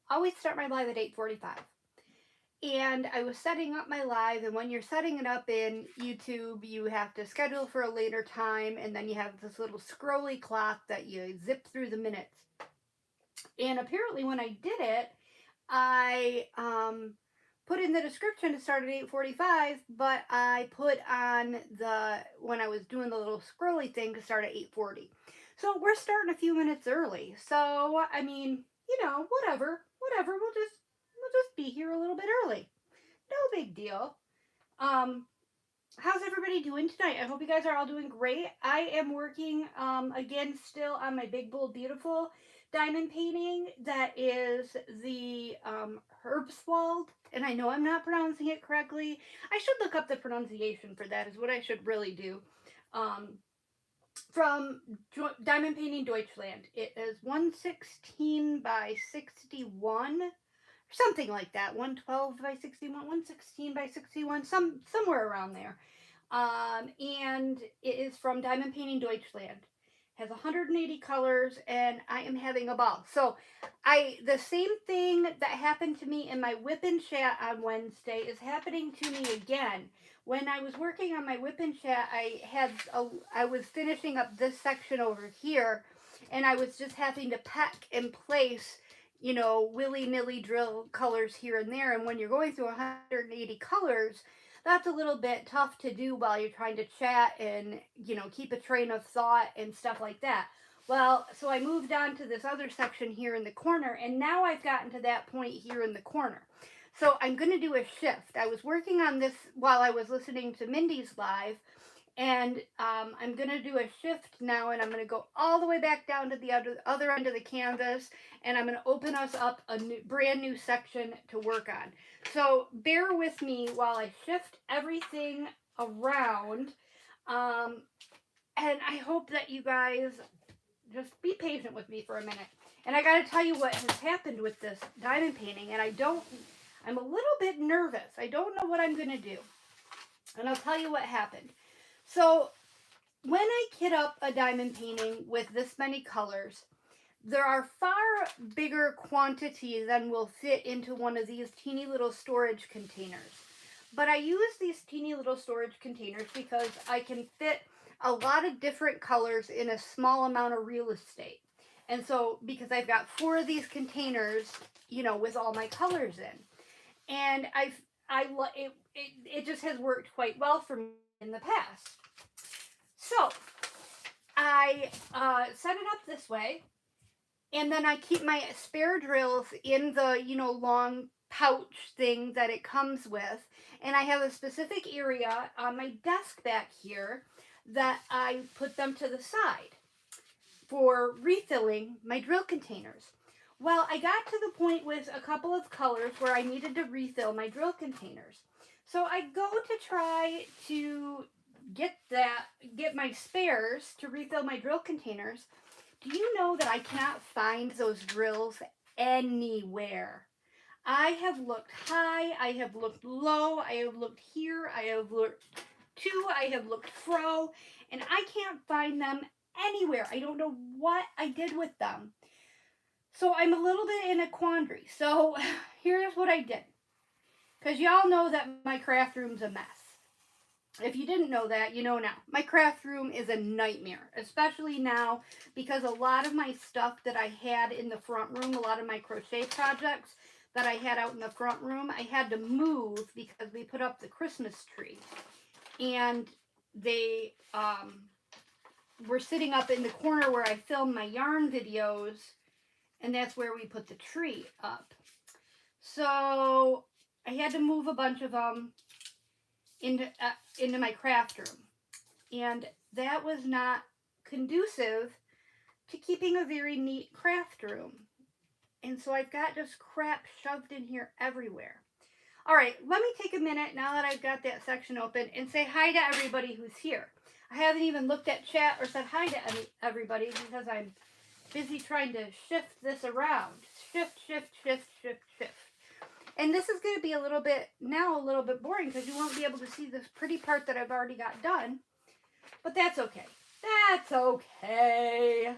always start my live at 8:45. And I was setting up my live, and when you're setting it up in YouTube, you have to schedule for a later time, and then you have this little scrolly clock that you zip through the minutes. And apparently, when I did it, I put in the description to start at 8:45, but I put on the when I was doing the little scrolly thing to start at 8:40. So we're starting a few minutes early. So I mean, whatever. We'll just be here a little bit early. No big deal. Um, how's everybody doing tonight? I hope you guys are all doing great. I am working again still on my Big Bold Beautiful diamond painting. That is the Herbstwald, and I know I'm not pronouncing it correctly. I should look up the pronunciation for that. Is what I should really do. Um, from Diamond Painting Deutschland. It is 116 by 61, something like that. 112 by 61, 116 by 61, somewhere around there. And it is from Diamond Painting Deutschland. Has 180 colors, and I am having a ball. So the same thing that happened to me in my whip and chat on Wednesday is happening to me again. When I was working on my whip and chat, I was finishing up this section over here, and I was just having to pack and place, willy-nilly drill colors here and there. And when you're going through 180 colors, that's a little bit tough to do while you're trying to chat and, keep a train of thought and stuff like that. Well, so I moved on to this other section here in the corner, and now I've gotten to that point here in the corner. So I'm going to do a shift. I was working on this while I was listening to Mindy's live, and I'm going to do a shift now, and I'm going to go all the way back down to the other end of the canvas, and I'm going to open us up a brand new section to work on. So bear with me while I shift everything around, and I hope that you guys just be patient with me for a minute. And I got to tell you what has happened with this diamond painting, and I'm a little bit nervous. I don't know what I'm going to do, and I'll tell you what happened. So when I kit up a diamond painting with this many colors, there are far bigger quantities than will fit into one of these teeny little storage containers. But I use these teeny little storage containers because I can fit a lot of different colors in a small amount of real estate. And so, because I've got 4 of these containers, with all my colors in. And it just has worked quite well for me in the past. So I set it up this way, and then I keep my spare drills in the, long pouch thing that it comes with. And I have a specific area on my desk back here that I put them to the side for refilling my drill containers. Well, I got to the point with a couple of colors where I needed to refill my drill containers. So I go to try to get my spares to refill my drill containers. Do you know that I cannot find those drills anywhere? I have looked high, I have looked low, I have looked here, I have looked to, I have looked fro, and I can't find them anywhere. I don't know what I did with them. So I'm a little bit in a quandary. So here's what I did. Because y'all know that my craft room's a mess. If you didn't know that, you know now. My craft room is a nightmare, especially now because a lot of my stuff that I had in the front room, a lot of my crochet projects that I had out in the front room, I had to move because we put up the Christmas tree. And they were sitting up in the corner where I filmed my yarn videos, and that's where we put the tree up. So I had to move a bunch of them into my craft room, and that was not conducive to keeping a very neat craft room. And so I've got just crap shoved in here everywhere. All right, let me take a minute now that I've got that section open and say hi to everybody who's here. I haven't even looked at chat or said hi to everybody because I'm busy trying to shift this around. Shift. And this is going to be a little bit boring because you won't be able to see this pretty part that I've already got done. But that's okay. That's okay.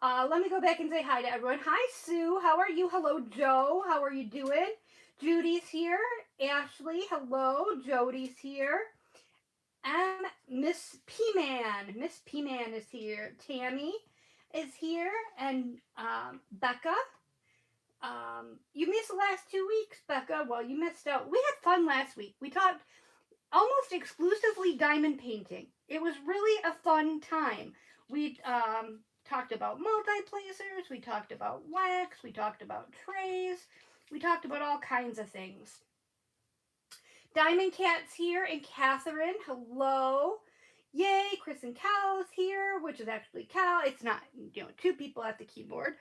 Let me go back and say hi to everyone. Hi, Sue. How are you? Hello, Joe. How are you doing? Judy's here. Ashley, hello. Jody's here. And Miss P-Man. Miss P-Man is here. Tammy is here. And Becca. You missed the last 2 weeks, Becca. Well, you missed out. We had fun last week. We talked almost exclusively diamond painting. It was really a fun time. We talked about multiplacers, we talked about wax, we talked about trays, we talked about all kinds of things. Diamond Cat's here, and Catherine, hello. Yay, Chris and Cal is here, which is actually Cal. It's not, two people at the keyboard.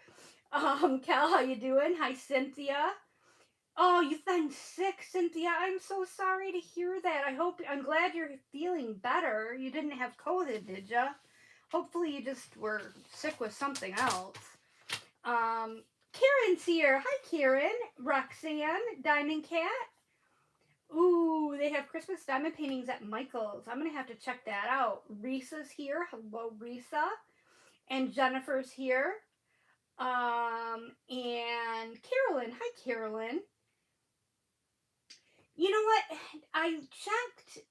Cal, how you doing? Hi, Cynthia. Oh, you've been sick, Cynthia. I'm so sorry to hear that. I'm glad you're feeling better. You didn't have COVID, did you? Hopefully you just were sick with something else. Karen's here. Hi, Karen. Roxanne, Diamond Cat. Ooh, they have Christmas diamond paintings at Michael's. I'm going to have to check that out. Risa's here. Hello, Risa. And Jennifer's here. And Carolyn. Hi, Carolyn. You know what? I checked.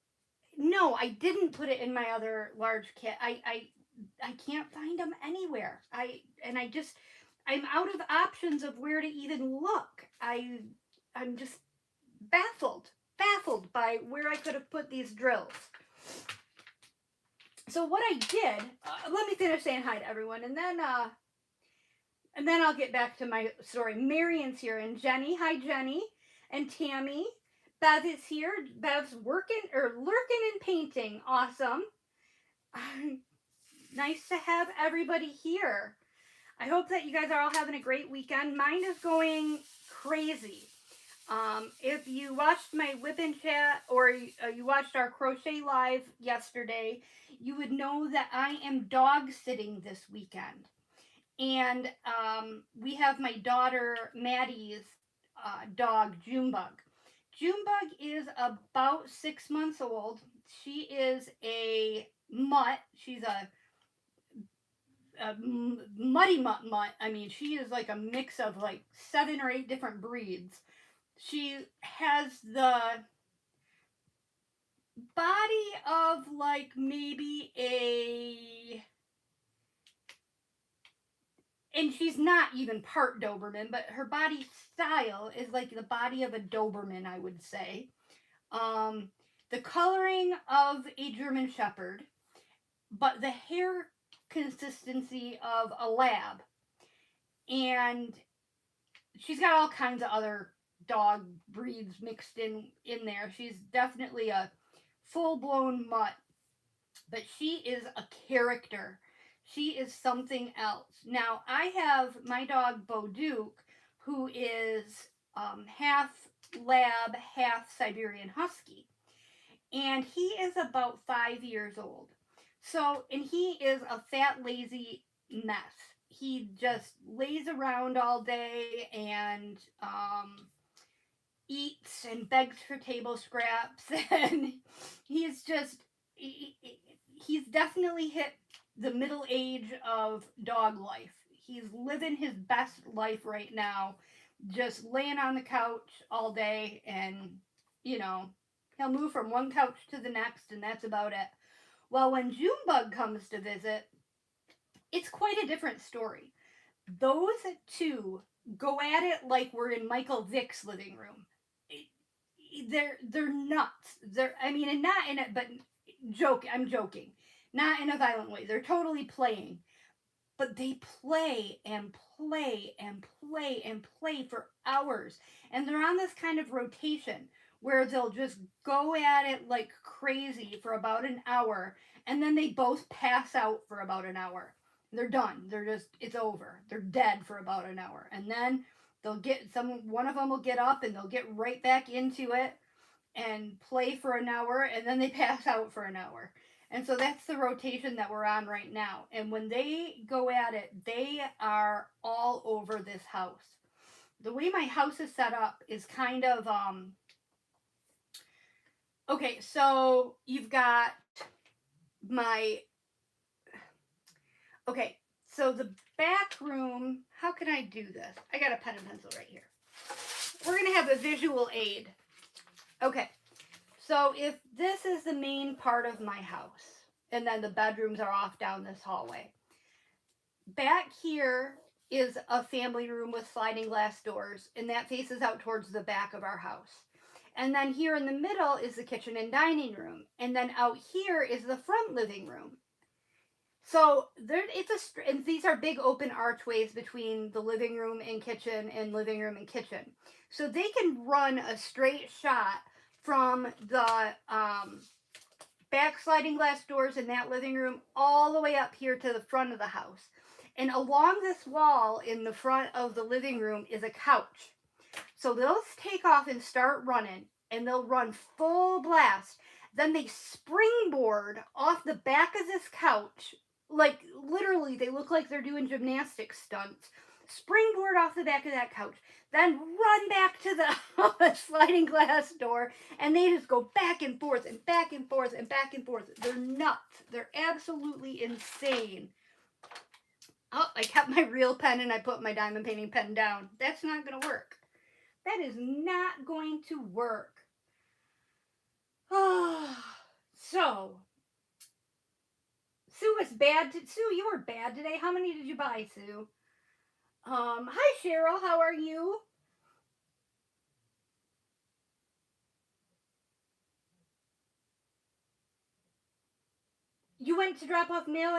No, I didn't put it in my other large kit. I can't find them anywhere. I'm out of options of where to even look. I'm just baffled by where I could have put these drills. So what I did, let me finish saying hi to everyone, and then I'll get back to my story. Marion's here, and Jenny. Hi, Jenny. And Tammy. Bev is here. Bev's lurking and painting. Awesome. Nice to have everybody here. I hope that you guys are all having a great weekend. Mine is going crazy. If you watched my whip and chat, or you watched our crochet live yesterday, you would know that I am dog sitting this weekend. And we have my daughter Maddie's dog, Junebug. Junebug is about 6 months old. She is a mutt. She's a muddy mutt. I mean, she is like a mix of like 7 or 8 different breeds. She has the body of like maybe and she's not even part Doberman, but her body style is like the body of a Doberman, I would say. The coloring of a German Shepherd, but the hair consistency of a Lab. And she's got all kinds of other dog breeds mixed in there. She's definitely a full-blown mutt, but she is a character. She is something else. Now, I have my dog, Bo Duke, who is half Lab, half Siberian Husky. And he is about 5 years old. So, and he is a fat, lazy mess. He just lays around all day and eats and begs for table scraps. And he's definitely hit the middle age of dog life. He's living his best life right now, just laying on the couch all day, and he'll move from one couch to the next, and that's about it. Well, when Junebug comes to visit, it's quite a different story. Those two go at it like we're in Michael Vick's living room. They're nuts. And not in it, but I'm joking. Not in a violent way. They're totally playing. But they play and play and play and play for hours. And they're on this kind of rotation where they'll just go at it like crazy for about an hour, and then they both pass out for about an hour. They're done. It's over. They're dead for about an hour. And then one of them will get up and they'll get right back into it and play for an hour, and then they pass out for an hour. And so that's the rotation that we're on right now. And when they go at it, they are all over this house. The way my house is set up is kind of, okay, so you've got So the back room, how can I do this? I got a pen and pencil right here. We're going to have a visual aid. Okay, so if this is the main part of my house, and then the bedrooms are off down this hallway, back here is a family room with sliding glass doors, and that faces out towards the back of our house. And then here in the middle is the kitchen and dining room, and then out here is the front living room. So and these are big open archways between the living room and kitchen and living room and kitchen. So they can run a straight shot from the back sliding glass doors in that living room all the way up here to the front of the house. And along this wall in the front of the living room is a couch. So they'll take off and start running, and they'll run full blast. Then they springboard off the back of this couch. Like, literally, they look like they're doing gymnastics stunts. Springboard off the back of that couch. Then run back to the sliding glass door, and they just go back and forth and back and forth and back and forth. They're nuts. They're absolutely insane. Oh, I kept my real pen and I put my diamond painting pen down. That's not going to work. That is not going to work. So, Sue was bad. Sue, you were bad today. How many did you buy, Sue? Hi, Cheryl. How are you? You went to drop off mail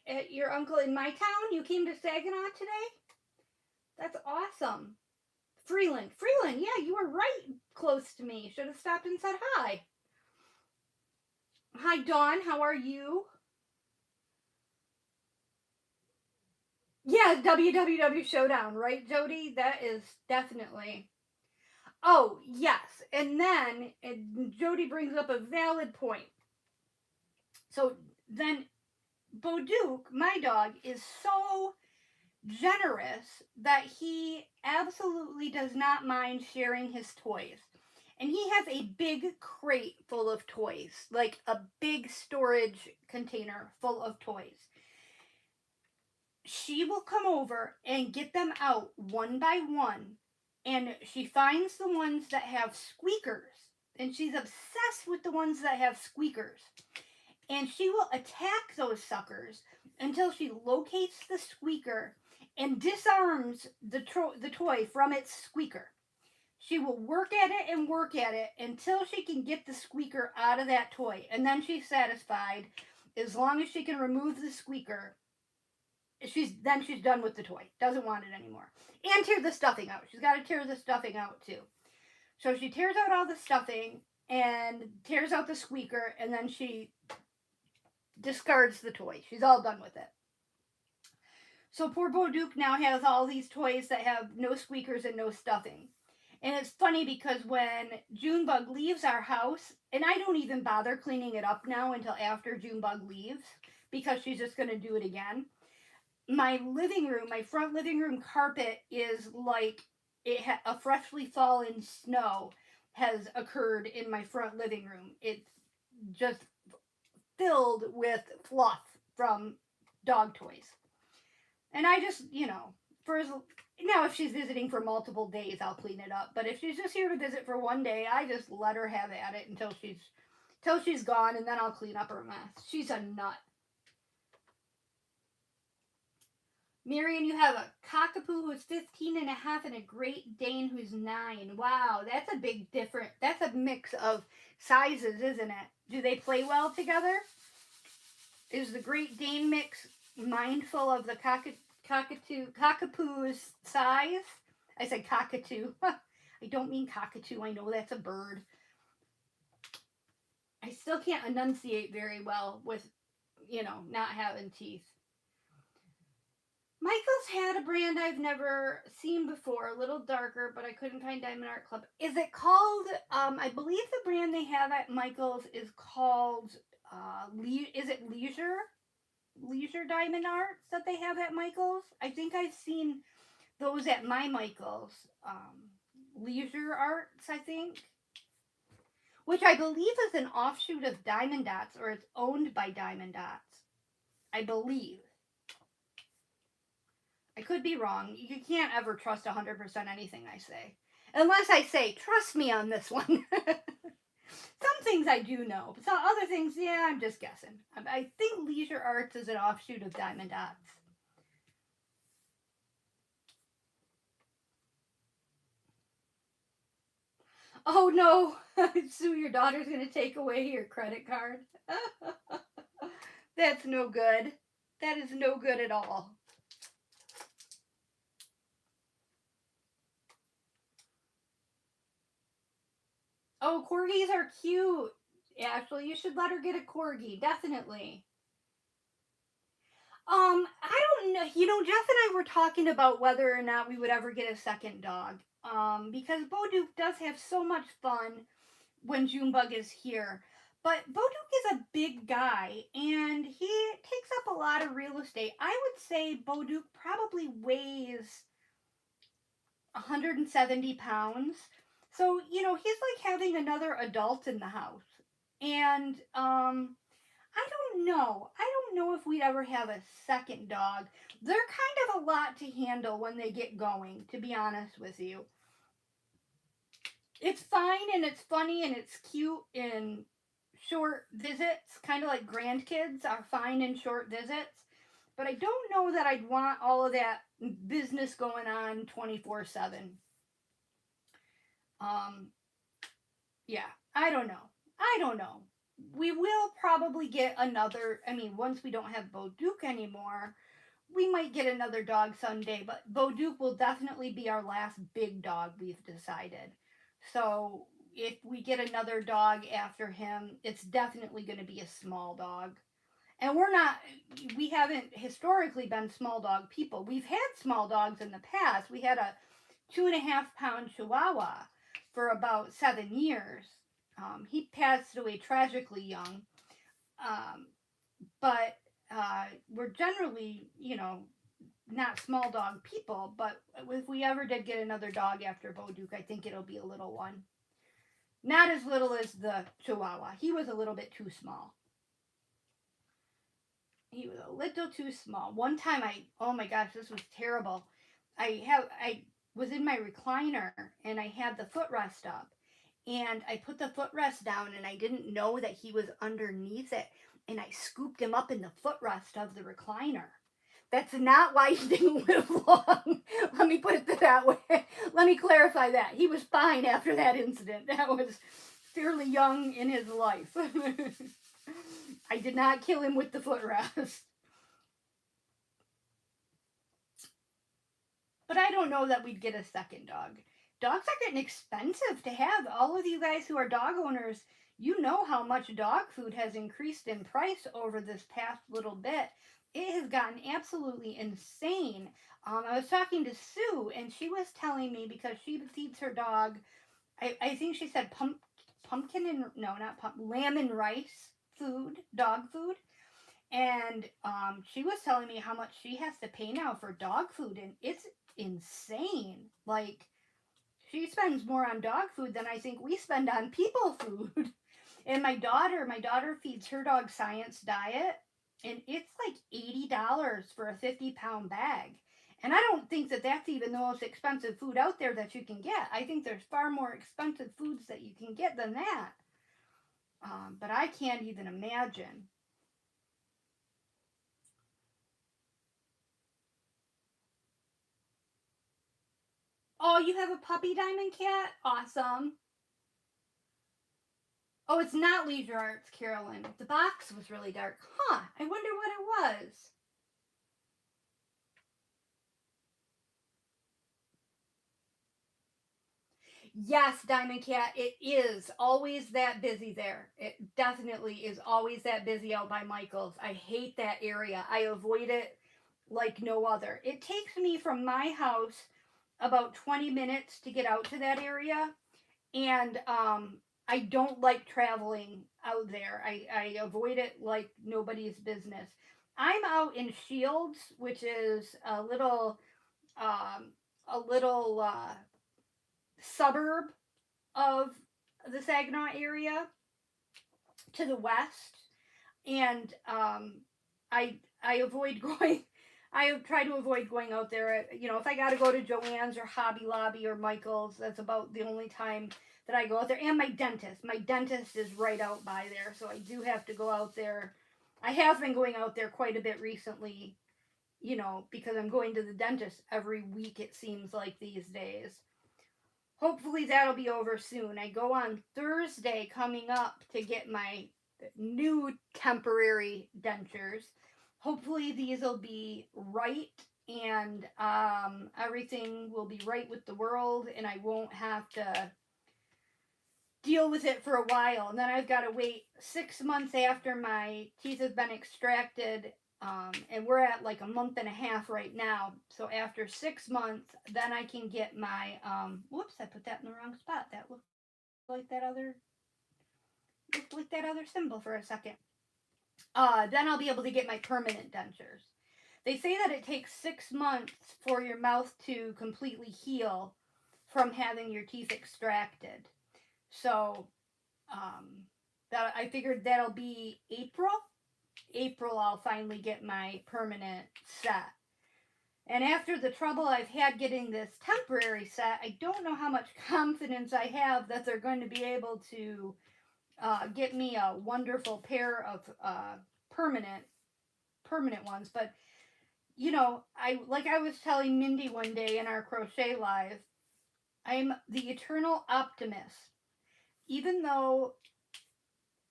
at your uncle in my town? You came to Saginaw today? That's awesome. Freeland, yeah, you were right close to me. Should have stopped and said hi. Hi, Dawn, how are you? Yeah, WWW Showdown, right, Jody? That is definitely. Oh, yes. And then Jody brings up a valid point. So then Boduke, my dog, is so generous that he absolutely does not mind sharing his toys. And he has a big crate full of toys, like a big storage container full of toys. She will come over and get them out one by one, and she finds the ones that have squeakers, and she's obsessed with the ones that have squeakers. And she will attack those suckers until she locates the squeaker and disarms the toy from its squeaker. She will work at it until she can get the squeaker out of that toy. And then she's satisfied. As long as she can remove the squeaker, she's done with the toy. Doesn't want it anymore. And tear the stuffing out. She's got to tear the stuffing out too. So she tears out all the stuffing and tears out the squeaker, and then she discards the toy. She's all done with it. So poor Boduke now has all these toys that have no squeakers and no stuffing. And it's funny because when Junebug leaves our house, and I don't even bother cleaning it up now until after Junebug leaves, because she's just going to do it again. My front living room carpet is like a freshly fallen snow has occurred in my front living room. It's just filled with fluff from dog toys. And I just, if she's visiting for multiple days, I'll clean it up. But if she's just here to visit for one day, I just let her have at it until she's gone, and then I'll clean up her mess. She's a nut. Marion, you have a cockapoo who's 15 and a half and a Great Dane who's 9. Wow, that's a mix of sizes, isn't it? Do they play well together? Is the Great Dane mix mindful of the cockapoo's size? I said cockatoo. I don't mean cockatoo. I know that's a bird. I still can't enunciate very well with, not having teeth. Michael's had a brand I've never seen before, a little darker, but I couldn't find Diamond Art Club. Is it called, I believe the brand they have at Michael's is called, is it Leisure Diamond Arts that they have at Michael's? I think I've seen those at my Michael's. Leisure Arts, I think. Which I believe is an offshoot of Diamond Dots, or it's owned by Diamond Dots. I believe. I could be wrong. You can't ever trust 100% anything I say. Unless I say, trust me on this one. Some things I do know, but some other things, yeah, I'm just guessing. I think Leisure Arts is an offshoot of Diamond Dots. Oh no, Sue, your daughter's going to take away your credit card. That's no good. That is no good at all. Oh, corgis are cute. Ashley, you should let her get a corgi, definitely. I don't know. You know, Jeff and I were talking about whether or not we would ever get a second dog. Because Boduke does have so much fun when Junebug is here. But Boduke is a big guy and he takes up a lot of real estate. I would say Boduke probably weighs 170 pounds. So, you know, he's like having another adult in the house. And I don't know. I don't know if we'd ever have a second dog. They're kind of a lot to handle when they get going, to be honest with you. It's fine and it's funny and it's cute in short visits, kind of like grandkids are fine in short visits. But I don't know that I'd want all of that business going on 24/7. Um, yeah, I don't know. I don't know. We will probably get another. I mean, once we don't have Bo Duke anymore, we might get another dog someday, but Bo Duke will definitely be our last big dog, we've decided. So if we get another dog after him, it's definitely going to be a small dog. And we haven't historically been small dog people. We've had small dogs in the past. We had a 2.5 pound Chihuahua for about 7 years. He passed away tragically young. Um, but we're generally, you know, not small dog people, but if we ever did get another dog after Boduke, I think it'll be a little one. Not as little as the Chihuahua. He was a little bit too small. He was a little too small. One time oh my gosh, this was terrible. I was in my recliner and I had the footrest up and I put the footrest down and I didn't know that he was underneath it and I scooped him up in the footrest of the recliner. That's not why he didn't live long. Let me put it that way. Let me clarify that. He was fine after that incident. That was fairly young in his life. I did not kill him with the footrest. But I don't know that we'd get a second dog. Dogs are getting expensive to have. All of you guys who are dog owners, you know how much dog food has increased in price over this past little bit. It has gotten absolutely insane. I was talking to Sue, and she was telling me because she feeds her dog, I think she said pumpkin and, no, not lamb and rice food, dog food. And she was telling me how much she has to pay now for dog food, and it's insane. Like, she spends more on dog food than I think we spend on people food. And my daughter feeds her dog Science Diet, and it's like $80 for a 50-pound bag. And I don't think that that's even the most expensive food out there that you can get. I think there's far more expensive foods that you can get than that. But I can't even imagine. Oh, you have a puppy diamond cat? Awesome. Oh, it's not Leisure Arts, Carolyn. The box was really dark. Huh, I wonder what it was. Yes, Diamond Cat, it is always that busy there. It definitely is always that busy out by Michael's. I hate that area. I avoid it like no other. It takes me from my house about 20 minutes to get out to that area. And I don't like traveling out there. I avoid it like nobody's business. I'm out in Shields, which is um, a little suburb of the Saginaw area to the west, and I avoid going. I try to avoid going out there. You know, if I got to go to Joann's or Hobby Lobby or Michael's, that's about the only time that I go out there. And my dentist. My dentist is right out by there, so I do have to go out there. I have been going out there quite a bit recently, you know, because I'm going to the dentist every week, it seems like these days. Hopefully that'll be over soon. I go on Thursday coming up to get my new temporary dentures. Hopefully these will be right, and everything will be right with the world, and I won't have to deal with it for a while. And then I've got to wait 6 months after my teeth have been extracted. And we're at like a month and a half right now. So after 6 months, then I can get my, whoops, I put that in the wrong spot. That looked like that other symbol for a second. Then I'll be able to get my permanent dentures. They say that it takes 6 months for your mouth to completely heal from having your teeth extracted. So, that I figured that'll be April. April, I'll finally get my permanent set. And after the trouble I've had getting this temporary set, I don't know how much confidence I have that they're going to be able to get me a wonderful pair of permanent ones. But you know, I was telling Mindy one day in our crochet live, I'm the eternal optimist. Even though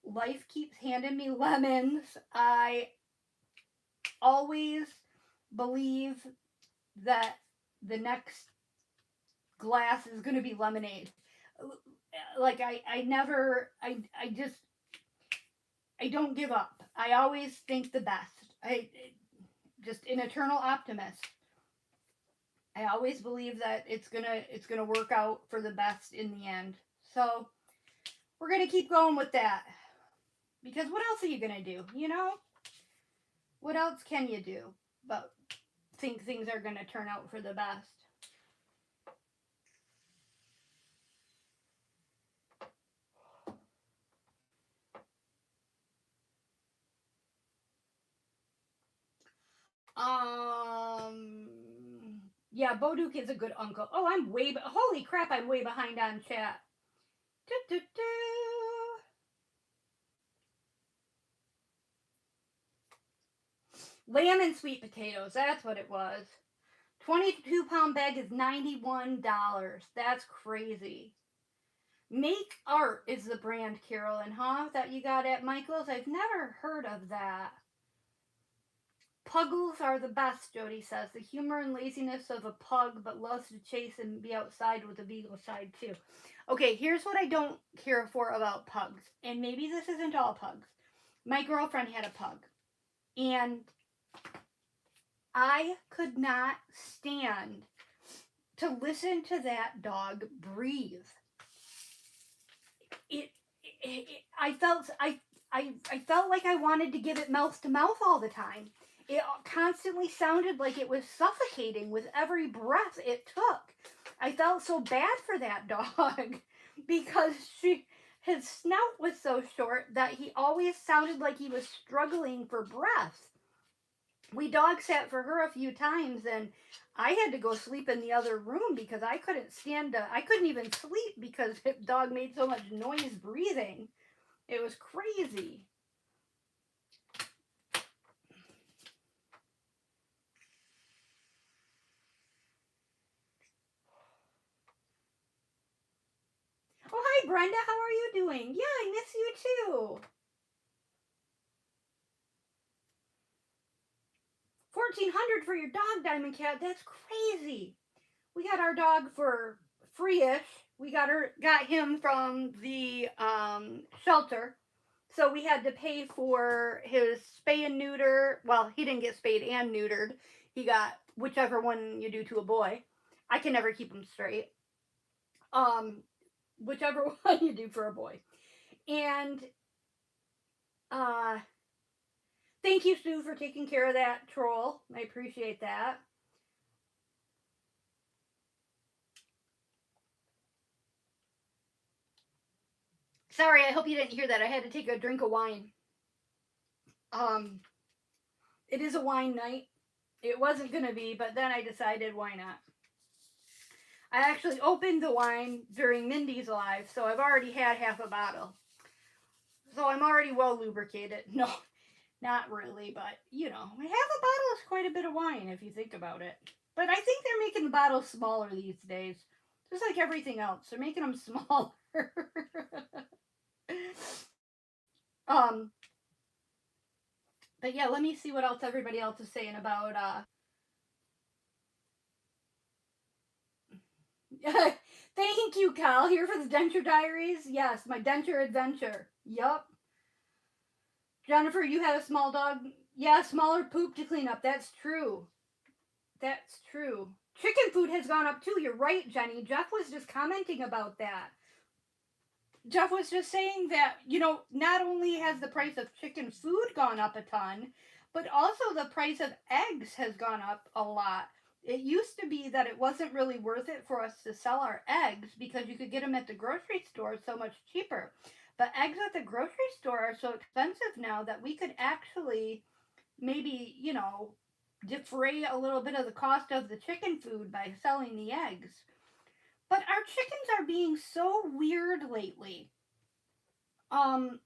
life keeps handing me lemons, I always believe that the next glass is going to be lemonade. Like I never, I just, I don't give up. I always think the best. I just an eternal optimist. I always believe that it's gonna work out for the best in the end. So we're gonna keep going with that. Because what else are you gonna do? You know? What else can you do but think things are gonna turn out for the best? Um yeah, Boduk is a good uncle. Oh, holy crap, I'm way behind on chat. Do, do, do. Lamb and sweet potatoes, that's what it was. 22-pound bag is $91. That's crazy. Make Art is the brand, Carolyn, huh? That you got at Michael's? I've never heard of that. Puggles are the best, Jody says. The humor and laziness of a pug, but loves to chase and be outside with the beagle side, too. Okay, here's what I don't care for about pugs. And maybe this isn't all pugs. My girlfriend had a pug. And I could not stand to listen to that dog breathe. I felt like I wanted to give it mouth to mouth all the time. It constantly sounded like it was suffocating with every breath it took. I felt so bad for that dog because his snout was so short that he always sounded like he was struggling for breath. We dog sat for her a few times, and I had to go sleep in the other room because I couldn't even sleep because the dog made so much noise breathing. It was crazy. Oh, hi, Brenda. How are you doing? Yeah, I miss you too. 1,400 for your dog, Diamond Cat. That's crazy. We got our dog for free-ish. We got him from the shelter. So we had to pay for his spay and neuter. Well, he didn't get spayed and neutered. He got whichever one you do to a boy. I can never keep him straight. Whichever one you do for a boy. And thank you, Sue, for taking care of that troll. I appreciate that. Sorry, I hope you didn't hear that. I had to take a drink of wine. It is a wine night. It wasn't going to be, but then I decided why not. I actually opened the wine during Mindy's live, so I've already had half a bottle. So I'm already well lubricated. No, not really, but you know, half a bottle is quite a bit of wine if you think about it. But I think they're making the bottles smaller these days. Just like everything else, they're making them smaller. um, but yeah, let me see what else everybody else is saying about Thank you, Cal. Here for the denture diaries. Yes, my denture adventure. Yup. Jennifer, you had a small dog. Yeah, smaller poop to clean up. That's true. That's true. Chicken food has gone up too. You're right, Jenny. Jeff was just commenting about that. Jeff was just saying that, you know, not only has the price of chicken food gone up a ton, but also the price of eggs has gone up a lot. It used to be that it wasn't really worth it for us to sell our eggs because you could get them at the grocery store so much cheaper. But eggs at the grocery store are so expensive now that we could actually maybe, you know, defray a little bit of the cost of the chicken food by selling the eggs. But our chickens are being so weird lately. Um,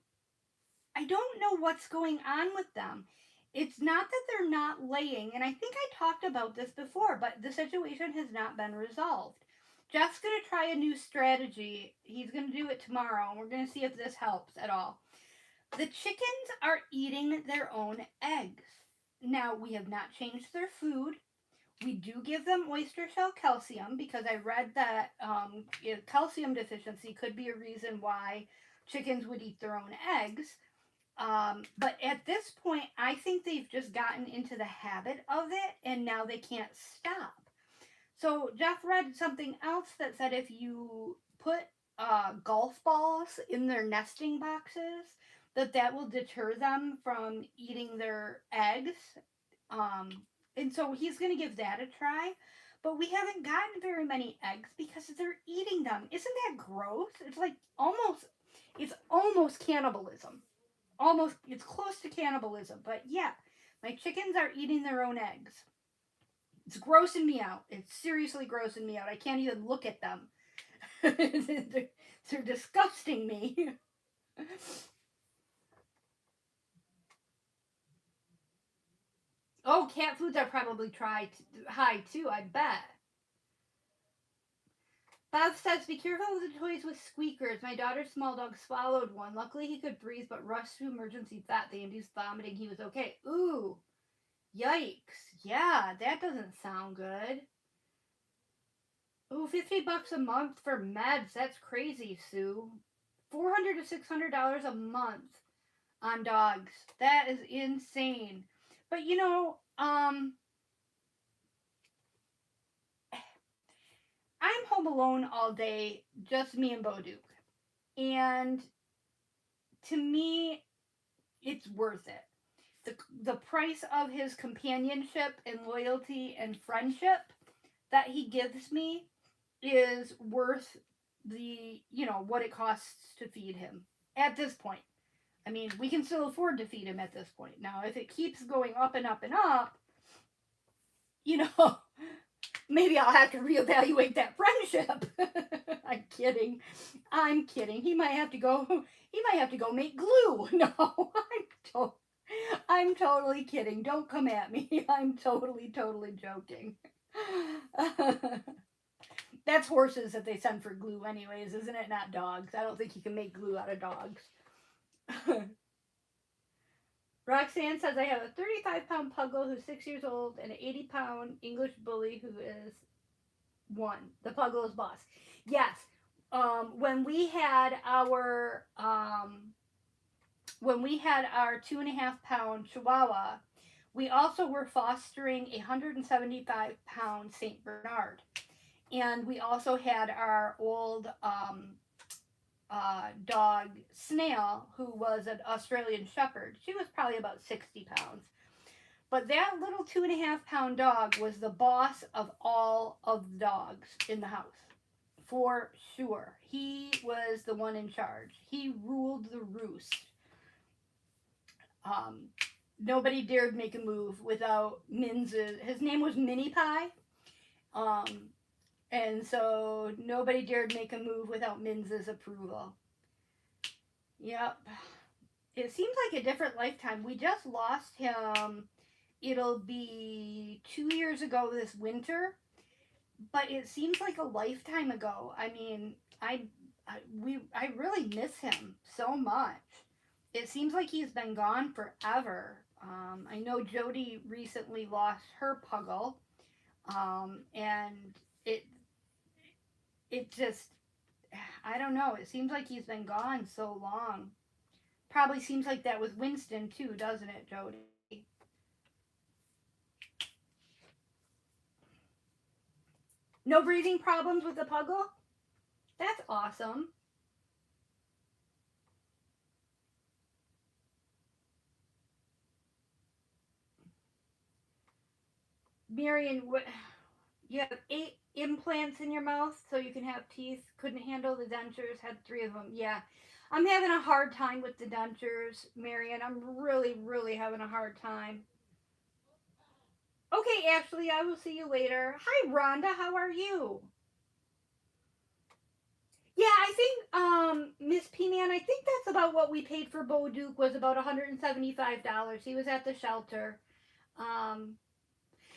I don't know what's going on with them. It's not that they're not laying, and I think I talked about this before, but the situation has not been resolved. Jeff's going to try a new strategy. He's going to do it tomorrow, and we're going to see if this helps at all. The chickens are eating their own eggs. Now, we have not changed their food. We do give them oyster shell calcium because I read that calcium deficiency could be a reason why chickens would eat their own eggs. But at this point, I think they've just gotten into the habit of it and now they can't stop. So Jeff read something else that said if you put golf balls in their nesting boxes, that will deter them from eating their eggs. Um, and so he's going to give that a try. But we haven't gotten very many eggs because they're eating them. Isn't that gross? It's like it's almost cannibalism. Almost, it's close to cannibalism. But yeah, my chickens are eating their own eggs. It's grossing me out. It's seriously grossing me out. I can't even look at them. They're disgusting me. Oh, cat foods are probably high too, I bet. Bob says, be careful with the toys with squeakers. My daughter's small dog swallowed one. Luckily, he could breathe, but rushed to emergency vet. They induced vomiting. He was okay. Ooh, yikes. Yeah, that doesn't sound good. Ooh, $50 a month for meds. That's crazy, Sue. $400 to $600 a month on dogs. That is insane. But you know, I'm home alone all day, just me and Bo Duke. And to me, it's worth it. The price of his companionship and loyalty and friendship that he gives me is worth the, you know, what it costs to feed him at this point. I mean, we can still afford to feed him at this point. Now, if it keeps going up and up and up, you know, maybe I'll have to reevaluate that friendship. I'm kidding. I'm kidding. He might have to go make glue. No, I'm totally kidding. Don't come at me. I'm totally joking. That's horses that they send for glue anyways, isn't it? Not dogs. I don't think you can make glue out of dogs. Roxanne says, I have a 35-pound puggle who's 6 years old and an 80-pound English bully who is 1. The puggle is boss. Yes. When we had our 2.5-pound Chihuahua, we also were fostering a 175-pound Saint Bernard. And we also had our old dog, Snail, who was an Australian Shepherd. She was probably about 60 pounds. But that little 2.5-pound dog was the boss of all of the dogs in the house. For sure. He was the one in charge. He ruled the roost. nobody dared make a move without his name was Mini Pie. Um, and so nobody dared make a move without Minz's approval. Yep. It seems like a different lifetime. We just lost him. It'll be 2 years ago this winter, but it seems like a lifetime ago. I mean, I really miss him so much. It seems like he's been gone forever. I know Jody recently lost her puggle, and it it just I don't know. It seems like he's been gone so long. Probably seems like that with Winston too, doesn't it, Jody? No breathing problems with the puggle? That's awesome. Marion, what you have 8 implants in your mouth so you can have teeth. Couldn't handle the dentures, had 3 of them. Yeah. I'm having a hard time with the dentures, Marion. I'm really, really having a hard time. Okay, Ashley, I will see you later. Hi, Rhonda. How are you? Yeah, I think Miss P Man, I think that's about what we paid for Bo Duke was about $175. He was at the shelter. Um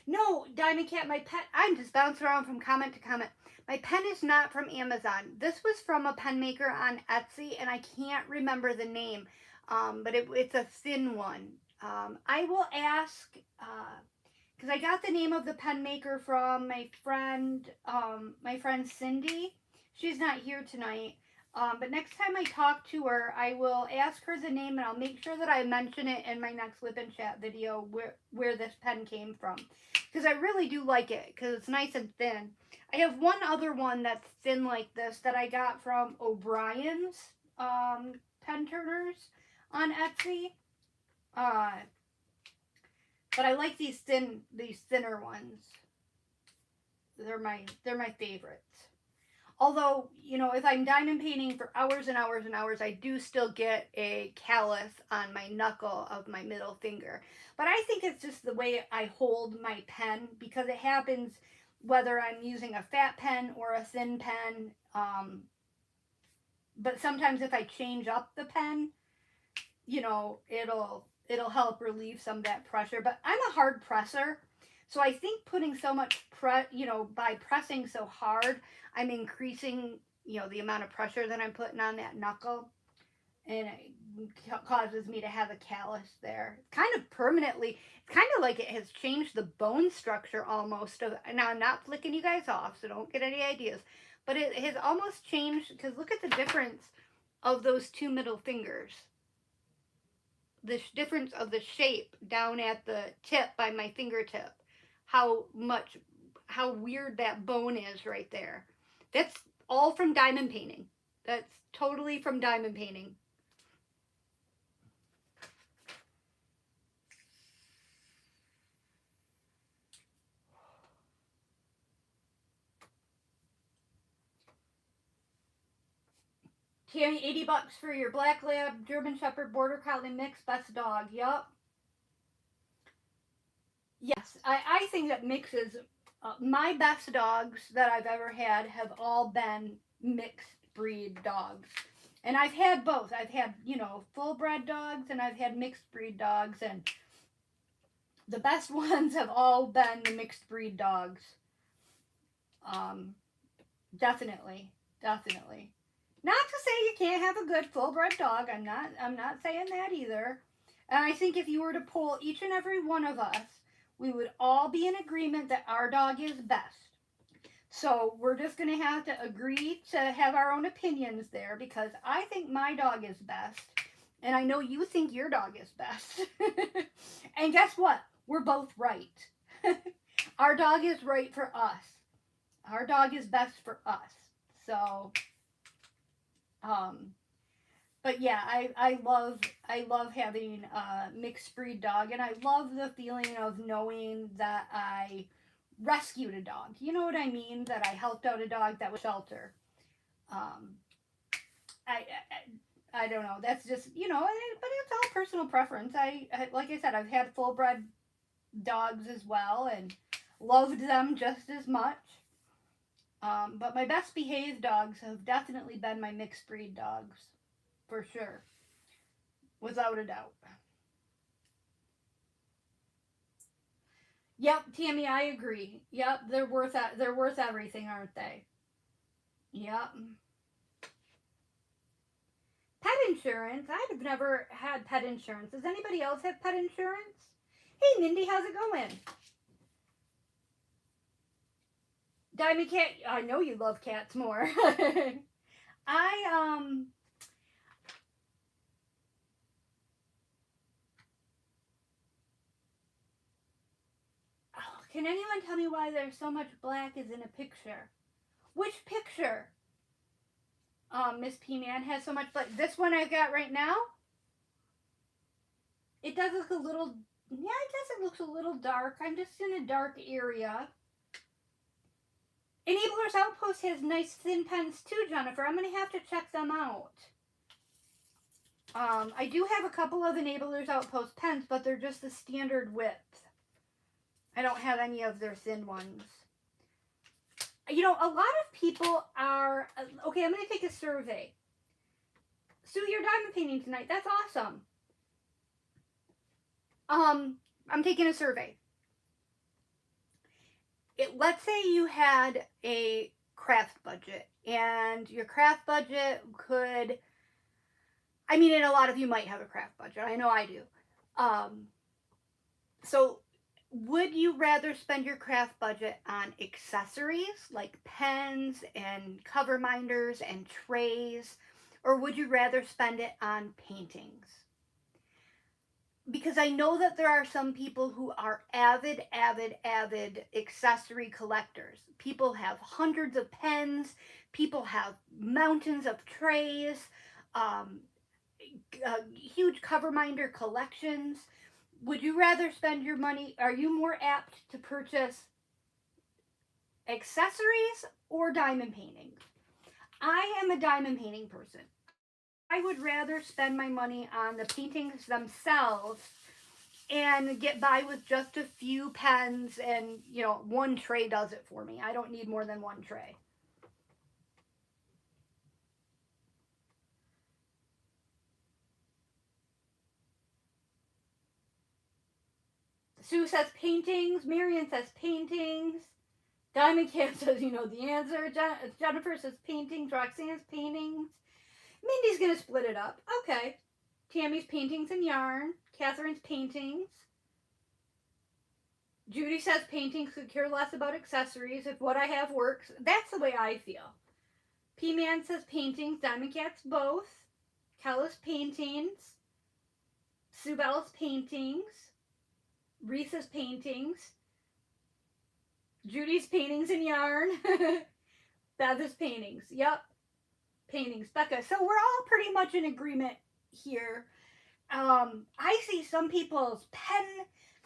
no, Diamond Cat, my pen I'm just bouncing around from comment to comment. My pen is not from Amazon. This was from a pen maker on Etsy and I can't remember the name. But it's a thin one. I will ask because I got the name of the pen maker from my friend Cindy. She's not here tonight. But next time I talk to her, I will ask her the name and I'll make sure that I mention it in my next Whip and Chat video where this pen came from. Because I really do like it because it's nice and thin. I have one other one that's thin like this that I got from O'Brien's pen turners on Etsy. Uh, but I like these thinner ones. They're my favorites. Although, if I'm diamond painting for hours and hours and hours, I do still get a callus on my knuckle of my middle finger. But I think it's just the way I hold my pen because it happens whether I'm using a fat pen or a thin pen. But sometimes if I change up the pen, it'll help relieve some of that pressure. But I'm a hard presser, so I think putting so much by pressing so hard, I'm increasing the amount of pressure that I'm putting on that knuckle, and it causes me to have a callus there, kind of permanently. It's kind of like it has changed the bone structure almost. Now I'm not flicking you guys off, so don't get any ideas. But it has almost changed because look at the difference of those two middle fingers, the difference of the shape down at the tip by my fingertip, how weird that bone is right there. That's all from diamond painting. That's totally from diamond painting. Tammy, $80 for your black lab, German Shepherd, Border Collie mix, best dog. Yup. Yes, I think that mixes. My best dogs that I've ever had have all been mixed breed dogs. And I've had both. I've had, full bred dogs and I've had mixed breed dogs. And the best ones have all been the mixed breed dogs. Um, definitely. Definitely. Not to say you can't have a good full bred dog. I'm not saying that either. And I think if you were to poll each and every one of us, we would all be in agreement that our dog is best. So we're just going to have to agree to have our own opinions there because I think my dog is best. And I know you think your dog is best. And guess what? We're both right. Our dog is right for us. Our dog is best for us. So, but yeah, I love having a mixed breed dog, and I love the feeling of knowing that I rescued a dog. You know what I mean? That I helped out a dog that was shelter. Um, I I don't know. That's just, but it's all personal preference. Like I said, I've had full bred dogs as well and loved them just as much. But my best behaved dogs have definitely been my mixed breed dogs, for sure, without a doubt. Yep, Tammy, I agree. Yep, they're worth everything, aren't they? Yep. Pet insurance. I've never had pet insurance. Does anybody else have pet insurance? Hey, Mindy, how's it going? Diamond Cat, I know you love cats more. I oh, can anyone tell me why there's so much black is in a picture? Which picture? Miss P Man has so much black. This one I've got right now. It does look a little. Yeah, I guess it looks a little dark. I'm just in a dark area. Enabler's Outpost has nice thin pens too, Jennifer. I'm going to have to check them out. I do have a couple of Enabler's Outpost pens, but they're just the standard width. I don't have any of their thin ones. A lot of people are... Okay, I'm going to take a survey. Sue, you're diamond painting tonight. That's awesome. I'm taking a survey. Let's say you had a craft budget, and your craft budget could... I mean, and a lot of you might have a craft budget. I know I do. So would you rather spend your craft budget on accessories like pens and cover minders and trays, or would you rather spend it on paintings? Because I know that there are some people who are avid accessory collectors. People have hundreds of pens, people have mountains of trays, huge cover minder collections. Would you rather spend your money? Are you more apt to purchase accessories or diamond paintings? I am a diamond painting person. I would rather spend my money on the paintings themselves and get by with just a few pens, and one tray does it for me. I don't need more than one tray. Sue says paintings. Marion says paintings. Diamond Cat says you know the answer. Jennifer says paintings. Roxanne's paintings. Mindy's going to split it up. Okay. Tammy's paintings and yarn. Catherine's paintings. Judy says paintings, could care less about accessories. If what I have works, that's the way I feel. P-Man says paintings. Diamond Cat's both. Kella's paintings. Sue Bella's paintings. Reese's paintings. Judy's paintings and yarn. Beth's paintings. Yep. Paintings. Becca. So we're all pretty much in agreement here. I see some people's pen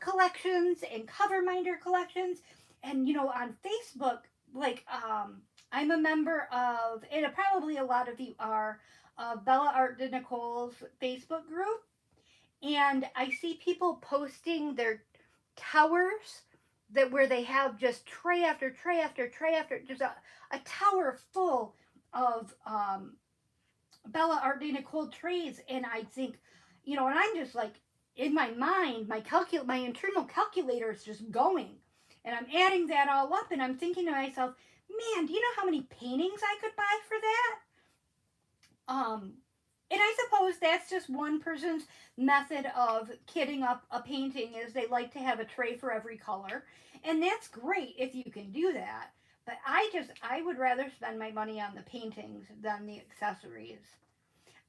collections and cover minder collections, and on Facebook, like I'm a member of, and probably a lot of you are, Bella Art de Nicole's Facebook group, and I see people posting their towers where they have just tray after tray after tray after, just a tower full of Bella Art de Nicole trays, and I think, and I'm just like, in my mind, my internal calculator is just going, and I'm adding that all up, and I'm thinking to myself, man, do you know how many paintings I could buy for that? And I suppose that's just one person's method of kitting up a painting, is they like to have a tray for every color, and that's great if you can do that. But I would rather spend my money on the paintings than the accessories.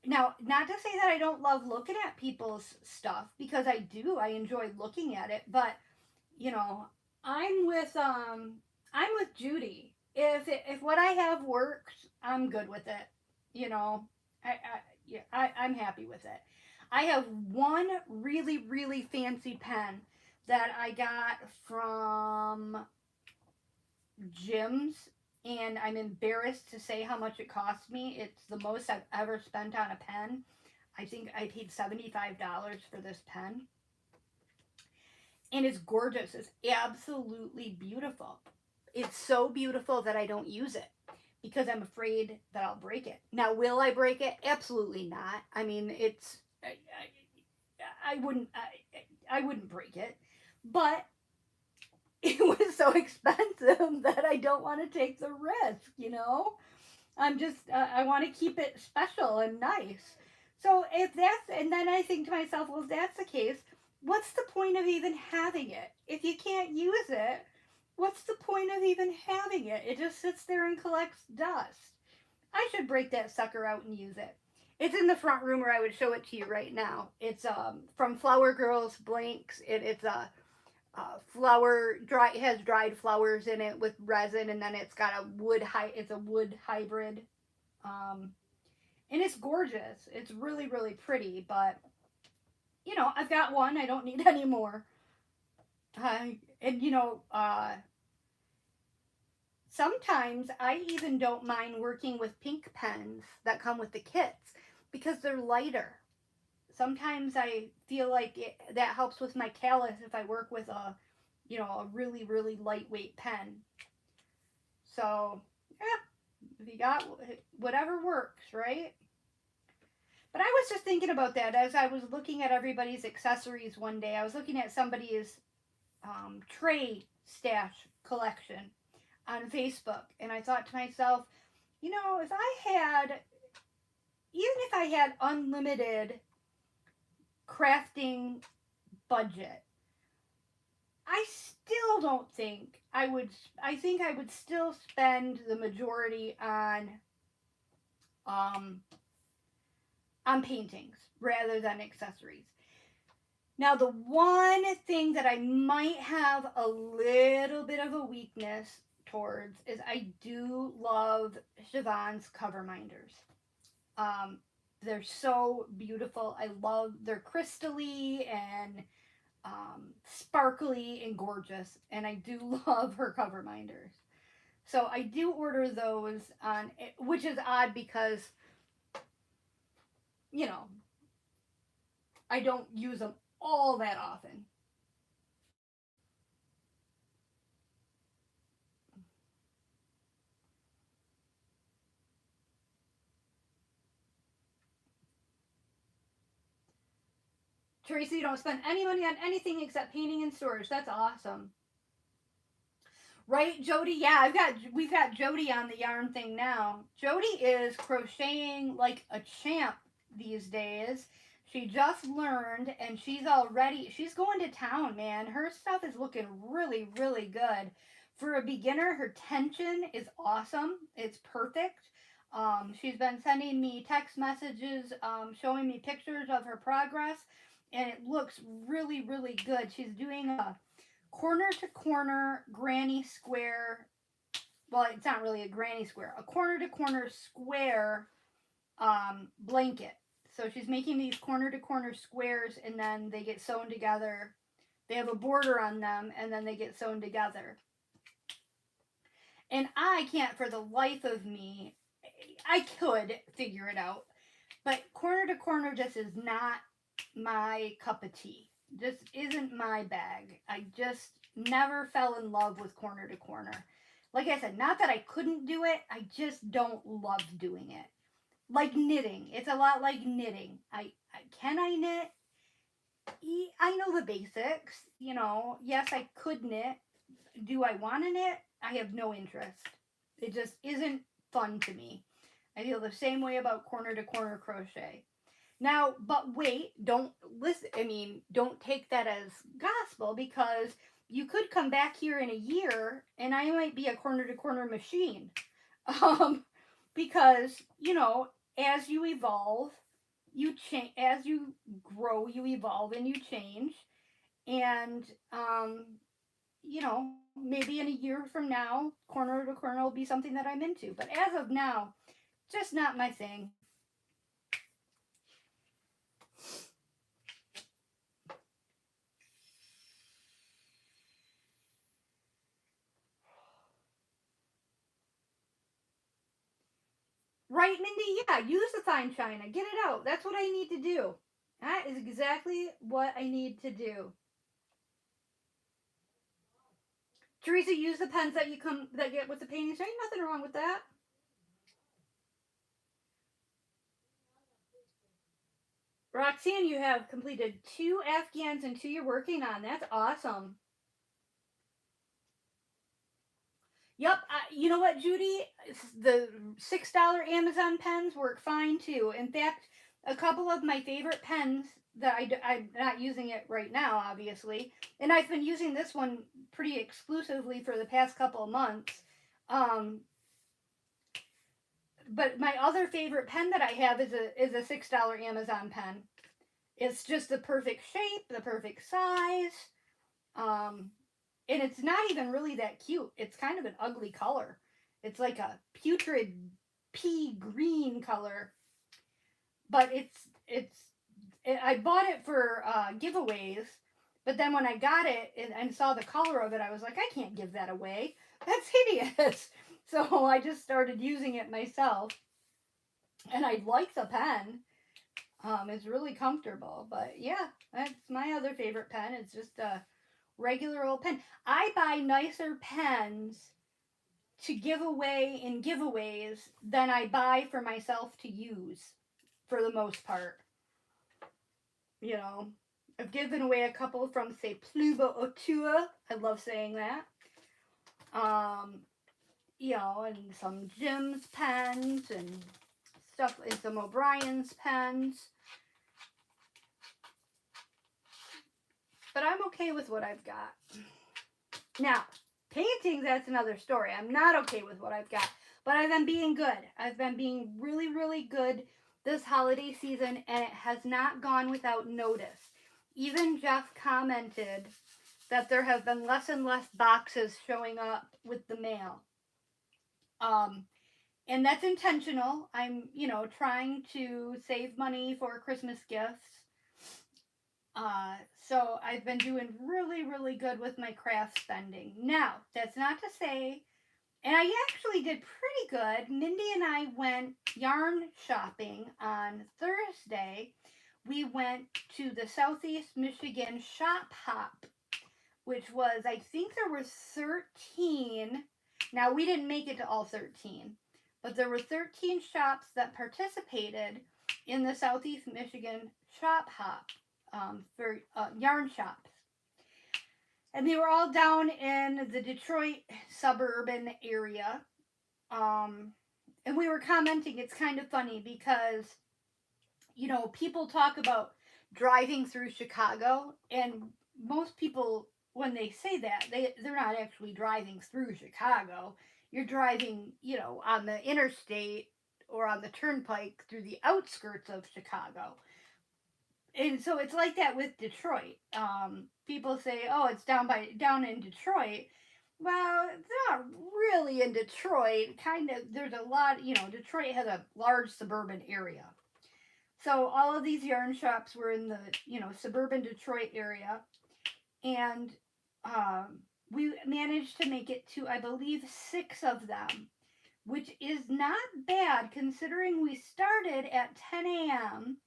Now, not to say that I don't love looking at people's stuff, because I do. I enjoy looking at it, but I'm with Judy. If what I have works, I'm good with it. I'm happy with it. I have one really, really fancy pen that I got from Jim's and I'm embarrassed to say how much it cost me. It's the most I've ever spent on a pen. I think I paid $75 for this pen. And it's gorgeous. It's absolutely beautiful. It's so beautiful that I don't use it because I'm afraid that I'll break it. Now, will I break it? Absolutely not. I mean, I wouldn't I wouldn't break it, but it was so expensive that I don't want to take the risk. I'm just I want to keep it special and nice. So if that's, and then I think to myself, well, if that's the case, what's the point of even having it? If you can't use it, what's the point of even having it? It just sits there and collects dust. I should break that sucker out and use it. It's in the front room, or I would show it to you right now. It's from Flower Girls Blanks. It's a flower dry. It has dried flowers in it with resin, and then it's got a it's a wood hybrid, um, and it's gorgeous. It's really really pretty. But I've got one. I don't need any more. And sometimes I even don't mind working with pink pens that come with the kits because they're lighter. Sometimes I feel like that helps with my callus if I work with a really, really lightweight pen. So, yeah, if you got whatever works, right? But I was just thinking about that as I was looking at everybody's accessories one day. I was looking at somebody's tray stash collection on Facebook, and I thought to myself, if I had, even if I had unlimited crafting budget, I still don't think I would. I think I would still spend the majority um, on paintings rather than accessories. Now, the one thing that I might have a little bit of a weakness towards is I do love Siobhan's cover minders. Um, they're so beautiful. I love they're crystally and sparkly and gorgeous, and I do love her cover minders. So I do order those on, which is odd because you know I don't use them all that often. Teresa, you don't spend any money on anything except painting and storage. That's awesome. Right, Jody? Yeah, we've got Jody on the yarn thing now. Jody is crocheting like a champ these days. She just learned and she's going to town, man. Her stuff is looking really, really good. For a beginner, her tension is awesome. It's perfect. She's been sending me text messages, showing me pictures of her progress, and it looks really, really good. She's doing a corner to corner granny square. Well, it's not really a granny square, a corner to corner square blanket. So she's making these corner to corner squares, and then they get sewn together. They have a border on them, and then they get sewn together. And I can't for the life of me, I could figure it out, but corner to corner just is not my cup of tea. Just isn't my bag. I just never fell in love with corner to corner. Like I said, not that I couldn't do it, I just don't love doing it. Like knitting. It's a lot like knitting. Can I knit? I know the basics. Yes, I could knit. Do I want to knit? I have no interest. It just isn't fun to me. I feel the same way about corner to corner crochet. Now, but wait, don't listen. I mean, don't take that as gospel because you could come back here in a year and I might be a corner to corner machine. Um, because, as you evolve, you change, as you grow, you evolve and you change. And, maybe in a year from now, corner to corner will be something that I'm into. But as of now, just not my thing. Right, Mindy? Yeah, use the fine china. Get it out. That's what I need to do. That is exactly what I need to do. Teresa, use the pens that get with the paintings. There ain't nothing wrong with that. Roxanne, you have completed 2 Afghans and 2 you're working on. That's awesome. Yep. You know what, Judy? The $6 Amazon pens work fine too. In fact, a couple of my favorite pens that I'm not using it right now, obviously, and I've been using this one pretty exclusively for the past couple of months. Um, but my other favorite pen that I have is a $6 Amazon pen. It's just the perfect shape, the perfect size. Um, and it's not even really that cute. It's kind of an ugly color. It's like a putrid pea green color, but I bought it for giveaways. But then when I got it and saw the color of it, I was like, I can't give that away. That's hideous. So I just started using it myself, and I like the pen. It's really comfortable. But yeah, that's my other favorite pen. It's just a regular old pen. I buy nicer pens to give away in giveaways than I buy for myself to use for the most part. You know, I've given away a couple from, say, Pluba Otua. I love saying that. Um, you know, and some Jim's pens and stuff, and some O'Brien's pens. But I'm okay with what I've got. Now, paintings, that's another story. I'm not okay with what I've got. But I've been being good. I've been being really, really good this holiday season, and it has not gone without notice. Even Jeff commented that there have been less and less boxes showing up with the mail. And that's intentional. I'm, trying to save money for Christmas gifts. So I've been doing really, really good with my craft spending. Now, that's not to say, and I actually did pretty good. Mindy and I went yarn shopping on Thursday. We went to the Southeast Michigan Shop Hop, which was, I think there were 13. Now, we didn't make it to all 13, but there were 13 shops that participated in the Southeast Michigan Shop Hop for yarn shops. And they were all down in the Detroit suburban area. And we were commenting, it's kind of funny because, people talk about driving through Chicago, and most people, when they say that, they're not actually driving through Chicago. You're driving, on the interstate or on the turnpike through the outskirts of Chicago. And so it's like that with Detroit. People say, "Oh, it's down in Detroit." Well, it's not really in Detroit. Kind of, there's a lot. Detroit has a large suburban area. So all of these yarn shops were in the suburban Detroit area, and we managed to make it to, I believe, 6 of them, which is not bad considering we started at 10 a.m.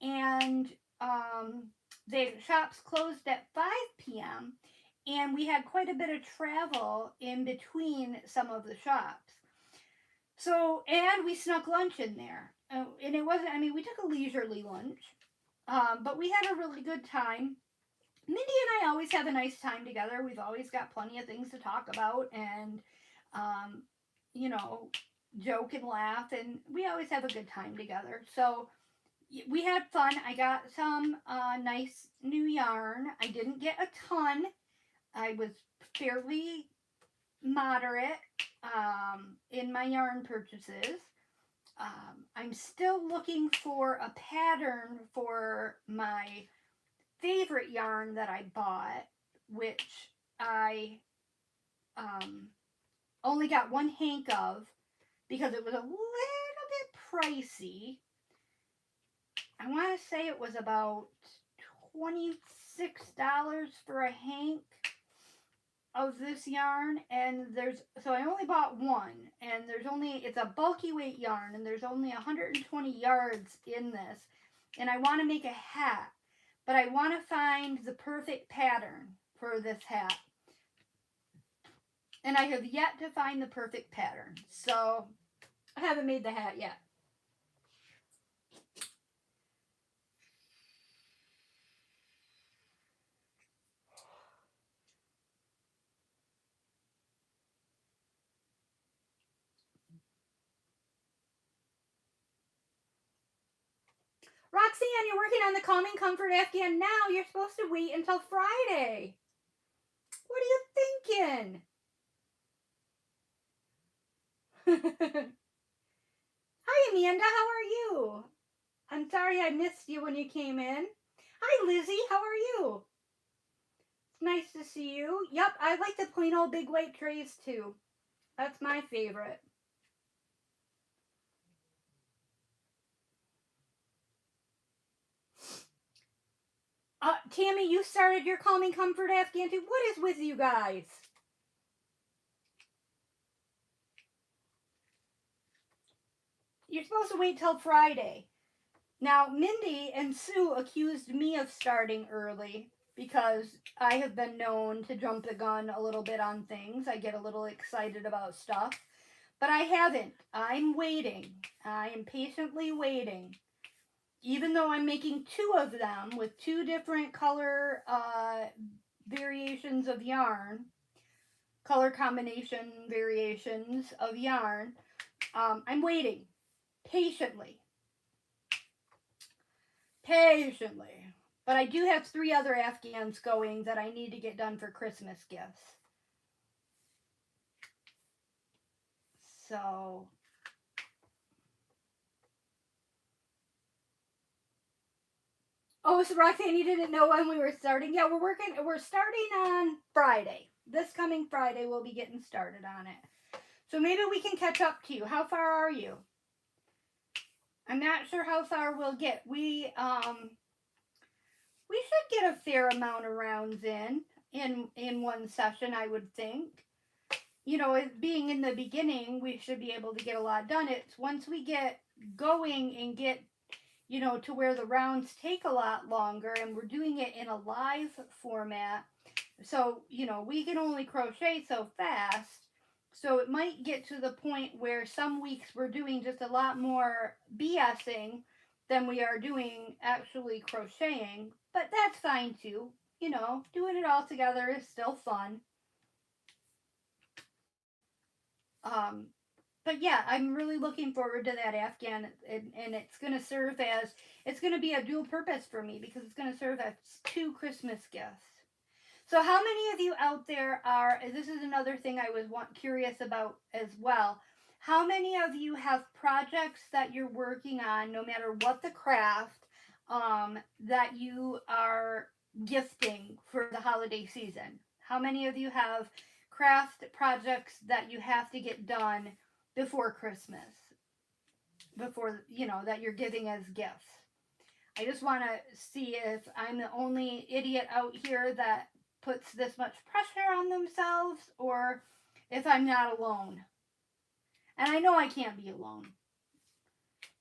and the shops closed at 5 p.m. and we had quite a bit of travel in between some of the shops. So, and we snuck lunch in there. And it wasn't, we took a leisurely lunch, but we had a really good time. Mindy and I always have a nice time together. We've always got plenty of things to talk about and, joke and laugh, and we always have a good time together. So, we had fun. I got some nice new yarn. I didn't get a ton. I was fairly moderate in my yarn purchases. I'm still looking for a pattern for my favorite yarn that I bought, which I only got one hank of because it was a little bit pricey. I want to say it was about $26 for a hank. of this yarn, and so I only bought one, and it's a bulky weight yarn, and there's only 120 yards in this, and I want to make a hat, but I want to find the perfect pattern for this hat, and I have yet to find the perfect pattern, so I haven't made the hat yet. Roxanne, you're working on the Calming Comfort Afghan now. You're supposed to wait until Friday. What are you thinking? Hi, Amanda. How are you? I'm sorry I missed you when you came in. Hi, Lizzie. How are you? It's nice to see you. Yep, I like the plain old big white trays too. That's my favorite. Tammy, you started your Calming Comfort Afghan too. What is with you guys? You're supposed to wait till Friday. Now, Mindy and Sue accused me of starting early because I have been known to jump the gun a little bit on things. I get a little excited about stuff, but I haven't. I'm waiting. I am patiently waiting. Even though I'm making two of them with two different color variations of yarn, color combination variations of yarn, I'm waiting patiently. But I do have 3 other Afghans going that I need to get done for Christmas gifts. So oh, so Roxanne, you didn't know when we were starting? Yeah, we're starting on Friday. This coming Friday we'll be getting started on it. So maybe we can catch up to you. How far are you? I'm not sure how far we'll get. We should get a fair amount of rounds in one session, I would think. You know, being in the beginning, we should be able to get a lot done. It's once we get going and get, you know, to where the rounds take a lot longer and we're doing it in a live format. So, you know, we can only crochet so fast. So it might get to the point where some weeks we're doing just a lot more BSing than we are doing actually crocheting. But that's fine too. You know, doing it all together is still fun. But yeah, I'm really looking forward to that Afghan, and it's going to serve as, it's going to be a dual purpose for me because it's going to serve as 2 Christmas gifts. So how many of you out there are, this is another thing I was curious about as well, how many of you have projects that you're working on, no matter what the craft, that you are gifting for the holiday season? How many of you have craft projects that you have to get done before Christmas? Before, you know, that you're giving as gifts? I just want to see if I'm the only idiot out here that puts this much pressure on themselves or if I'm not alone. And I know I can't be alone.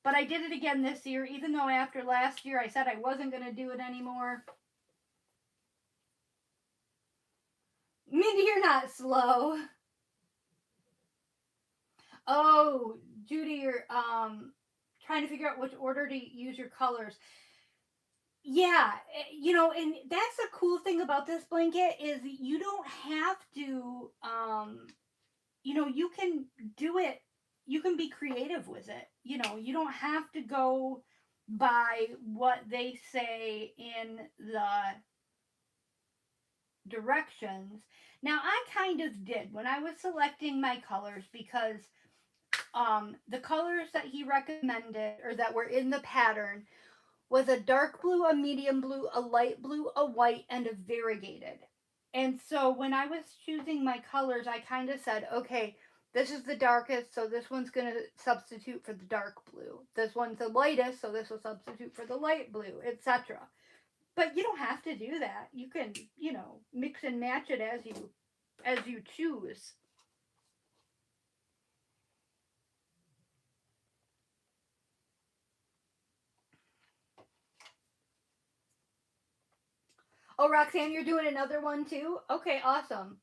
But I did it again this year, even though after last year I said I wasn't going to do it anymore. Mindy, you're not slow. Oh, Judy, you're trying to figure out which order to use your colors. Yeah, you know, and that's the cool thing about this blanket is you don't have to, you know, you can do it, you can be creative with it. You know, you don't have to go by what they say in the directions. Now, I kind of did when I was selecting my colors because the colors that he recommended or that were in the pattern was a dark blue, a medium blue, a light blue, a white, and a variegated. And so when I was choosing my colors, I kind of said, okay, this is the darkest, so this one's going to substitute for the dark blue. This one's the lightest, so this will substitute for the light blue, etc. But you don't have to do that. You can, you know, mix and match it as you as you choose. Oh, Roxanne, you're doing another one too? Okay, awesome.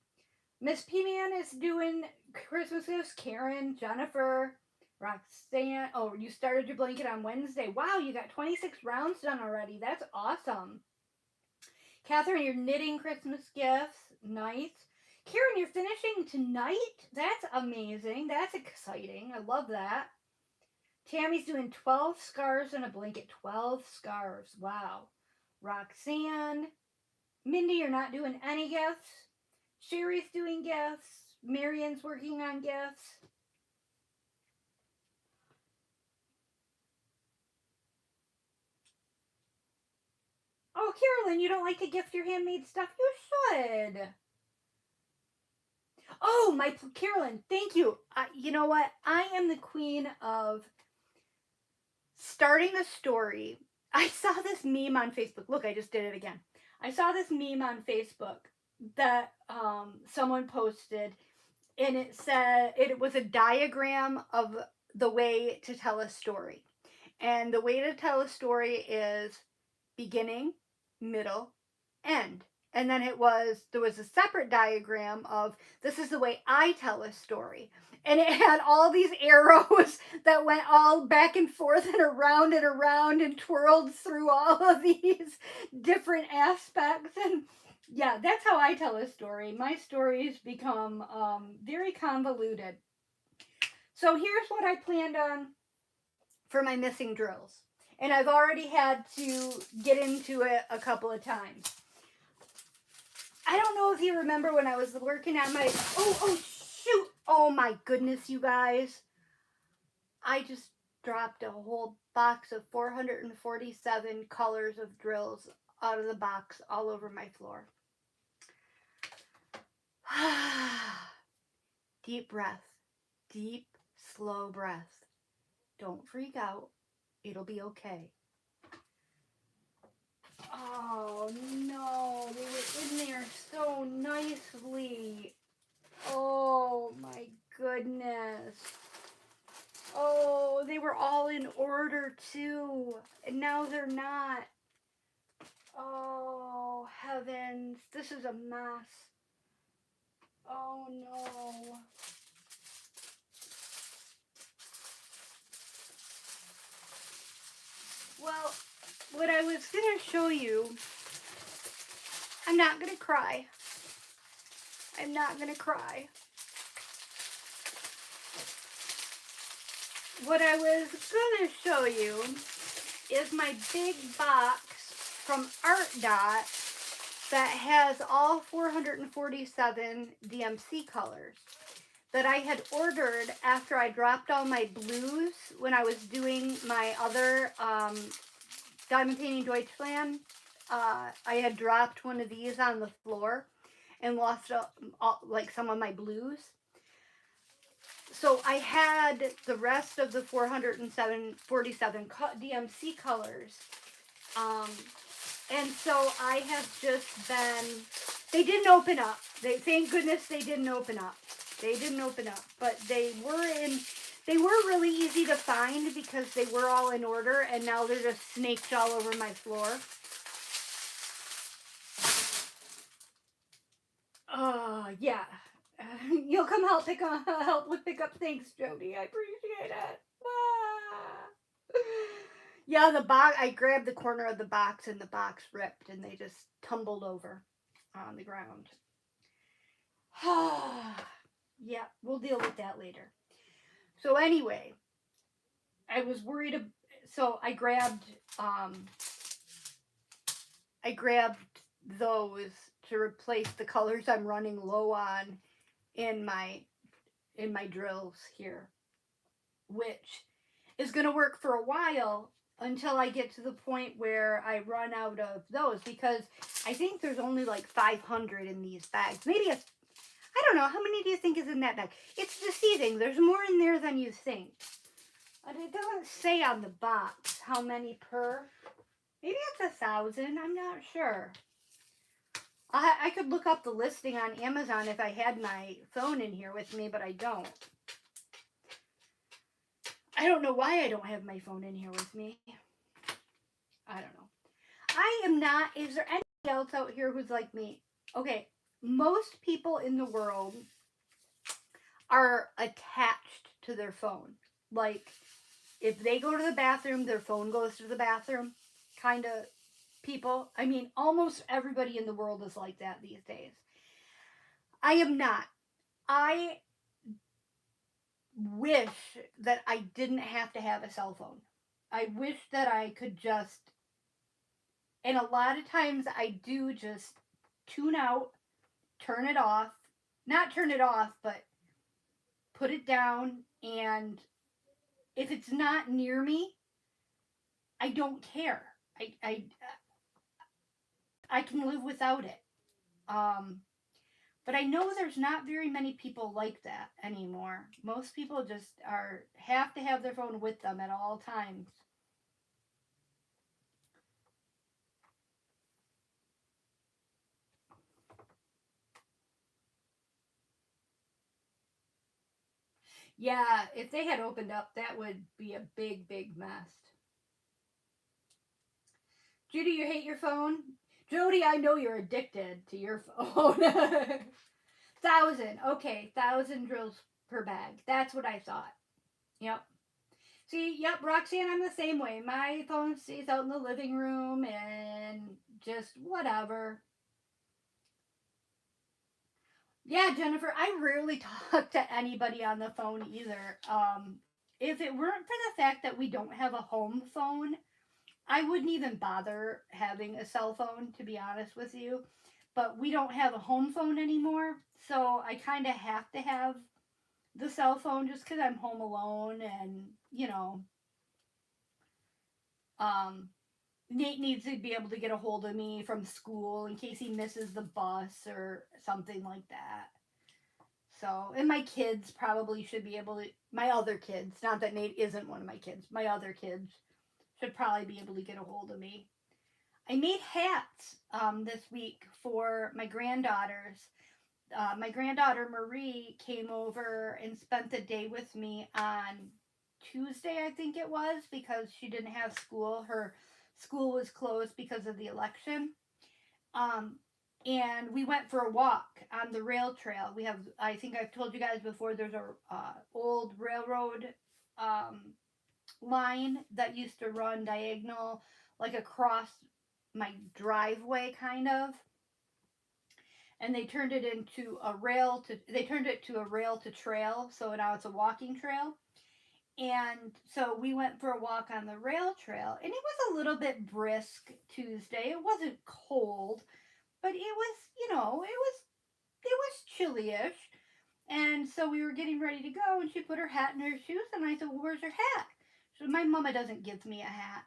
Miss P-Man is doing Christmas gifts. Karen, Jennifer, Roxanne. Oh, you started your blanket on Wednesday. Wow, you got 26 rounds done already. That's awesome. Catherine, you're knitting Christmas gifts. Nice. Karen, you're finishing tonight? That's amazing. That's exciting. I love that. Tammy's doing 12 scarves and a blanket. 12 scarves. Wow. Roxanne. Mindy, you're not doing any gifts. Sherry's doing gifts. Marion's working on gifts. Oh, Carolyn, you don't like to gift your handmade stuff? You should. Oh, my Carolyn, thank you. You know what? I am the queen of starting a story. I saw this meme on Facebook. Look, I just did it again. I saw this meme on Facebook that someone posted, and it said it was a diagram of the way to tell a story. And the way to tell a story is beginning, middle, end. And then there was a separate diagram of this is the way I tell a story. And it had all these arrows that went all back and forth and around and twirled through all of these different aspects. And yeah, that's how I tell a story. My stories become very convoluted. So here's what I planned on for my missing drills. And I've already had to get into it a couple of times. I don't know if you remember when I was working on my... Oh, shoot! Oh my goodness, you guys. I just dropped a whole box of 447 colors of drills out of the box all over my floor. Deep breath. Deep, slow breath. Don't freak out. It'll be okay. Oh no, they were in there so nicely. Oh my goodness. Oh, they were all in order too. And now they're not. Oh, heavens. This is a mess. Oh no. Well, what I was going to show you, I'm not going to cry. I'm not going to cry. What I was going to show you is my big box from Art Dot that has all 447 DMC colors that I had ordered after I dropped all my blues when I was doing my other Diamond Painting Deutschland. I had dropped one of these on the floor and lost like some of my blues. So I had the rest of the 447 DMC colors. And so I have just been, they didn't open up. Thank goodness they didn't open up. They didn't open up, but they were really easy to find because they were all in order, and now they're just snaked all over my floor. Oh, yeah. You'll come help pick up. Thanks, Jody. I appreciate it. Yeah, the box. I grabbed the corner of the box, and the box ripped, and they just tumbled over on the ground. Yeah, we'll deal with that later. So anyway, I was worried. So I grabbed those to replace the colors I'm running low on in my drills here, which is going to work for a while until I get to the point where I run out of those, because I think there's only like 500 in these bags. Maybe I don't know. How many do you think is in that bag? It's deceiving. There's more in there than you think. But it doesn't say on the box how many per. Maybe it's 1,000. I'm not sure. I could look up the listing on Amazon if I had my phone in here with me, but I don't. I don't know why I don't have my phone in here with me. I don't know. I am not. Is there anybody else out here who's like me? Okay, most people in the world are attached to their phone. Like, if they go to the bathroom, their phone goes to the bathroom, kind of people. I mean, almost everybody in the world is like that these days. I am not. I wish that I didn't have to have a cell phone. I wish that I could just, and a lot of times I do just tune out, turn it off, not turn it off, but put it down. And if it's not near me, I don't care. I can live without it. Um, but I know there's not very many people like that anymore. Most people just have to have their phone with them at all times. Yeah, if they had opened up, that would be a big, big mess. Judy, you hate your phone? Jody, I know you're addicted to your phone. 1,000. Okay, 1,000 drills per bag. That's what I thought. Yep. See, yep, Roxanne, I'm the same way. My phone stays out in the living room and just whatever. Yeah, Jennifer, I rarely talk to anybody on the phone either. If it weren't for the fact that we don't have a home phone, I wouldn't even bother having a cell phone, to be honest with you. But we don't have a home phone anymore, so I kind of have to have the cell phone just because I'm home alone and, um, Nate needs to be able to get a hold of me from school in case he misses the bus or something like that. So, and my kids probably should be able to, my other kids, not that Nate isn't one of my kids, my other kids should probably be able to get a hold of me. I made hats this week for my granddaughters. My granddaughter Marie came over and spent the day with me on Tuesday, I think it was, because she didn't have school. Her school was closed because of the election. Um, and we went for a walk on the rail trail. We have, I think I've told you guys before, there's a old railroad um, line that used to run diagonal, like across my driveway, kind of. And they turned it into a rail to, they turned it to a rail to trail, so now it's a walking trail. And so we went for a walk on the rail trail, and it was a little bit brisk Tuesday. It wasn't cold, but it was, it was chilly-ish. And so we were getting ready to go, and she put her hat in her shoes, and I said, well, where's your hat? She said, my mama doesn't give me a hat.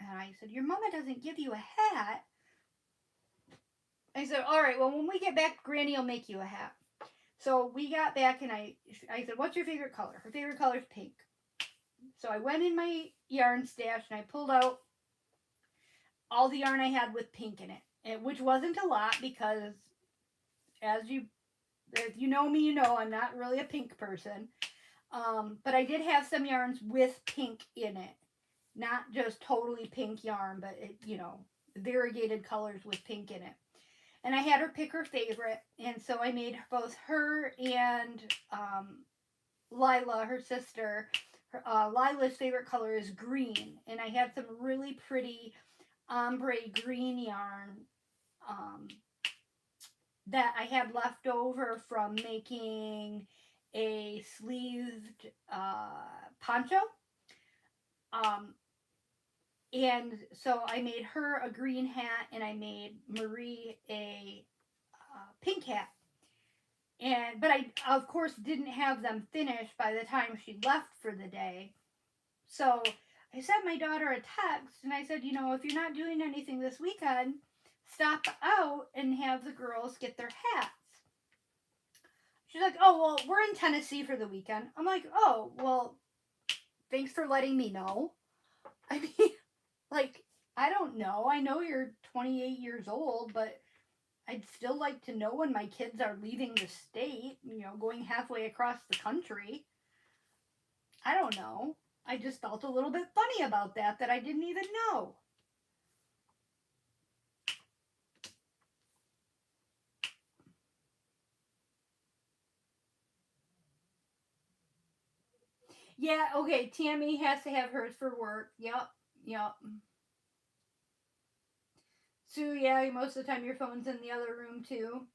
And I said, your mama doesn't give you a hat? I said, all right, well, when we get back, Granny will make you a hat. So we got back, and I said, what's your favorite color? Her favorite color is pink. So I went in my yarn stash, and I pulled out all the yarn I had with pink in it, which wasn't a lot because, if you know me, you know I'm not really a pink person. But I did have some yarns with pink in it. Not just totally pink yarn, but, variegated colors with pink in it. And I had her pick her favorite, and so I made both her and Lila, her sister. Lila's favorite color is green, and I had some really pretty ombre green yarn that I had left over from making a sleeved poncho. And so I made her a green hat, and I made Marie a pink hat. But I, of course, didn't have them finished by the time she left for the day. So I sent my daughter a text, and I said, if you're not doing anything this weekend, stop out and have the girls get their hats. She's like, oh, well, we're in Tennessee for the weekend. I'm like, oh, well, thanks for letting me know. I mean, like, I don't know. I know you're 28 years old, but I'd still like to know when my kids are leaving the state, going halfway across the country. I don't know. I just felt a little bit funny about that I didn't even know. Yeah, okay, Tammy has to have hers for work. Yep, yep. Sue, yeah, most of the time your phone's in the other room too.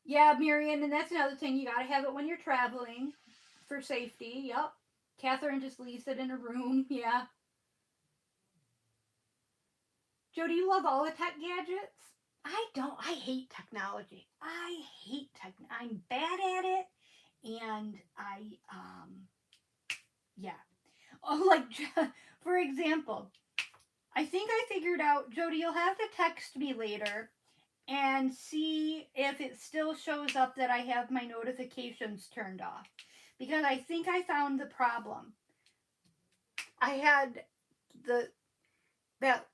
Yeah, Marion, and that's another thing. You gotta have it when you're traveling for safety. Yep. Catherine just leaves it in a room. Yeah. Joe, do you love all the tech gadgets? I don't. I hate technology. I hate tech. I'm bad at it, and yeah. Oh, like for example, I think I figured out. Jody, you'll have to text me later and see if it still shows up that I have my notifications turned off, because I think I found the problem. I had the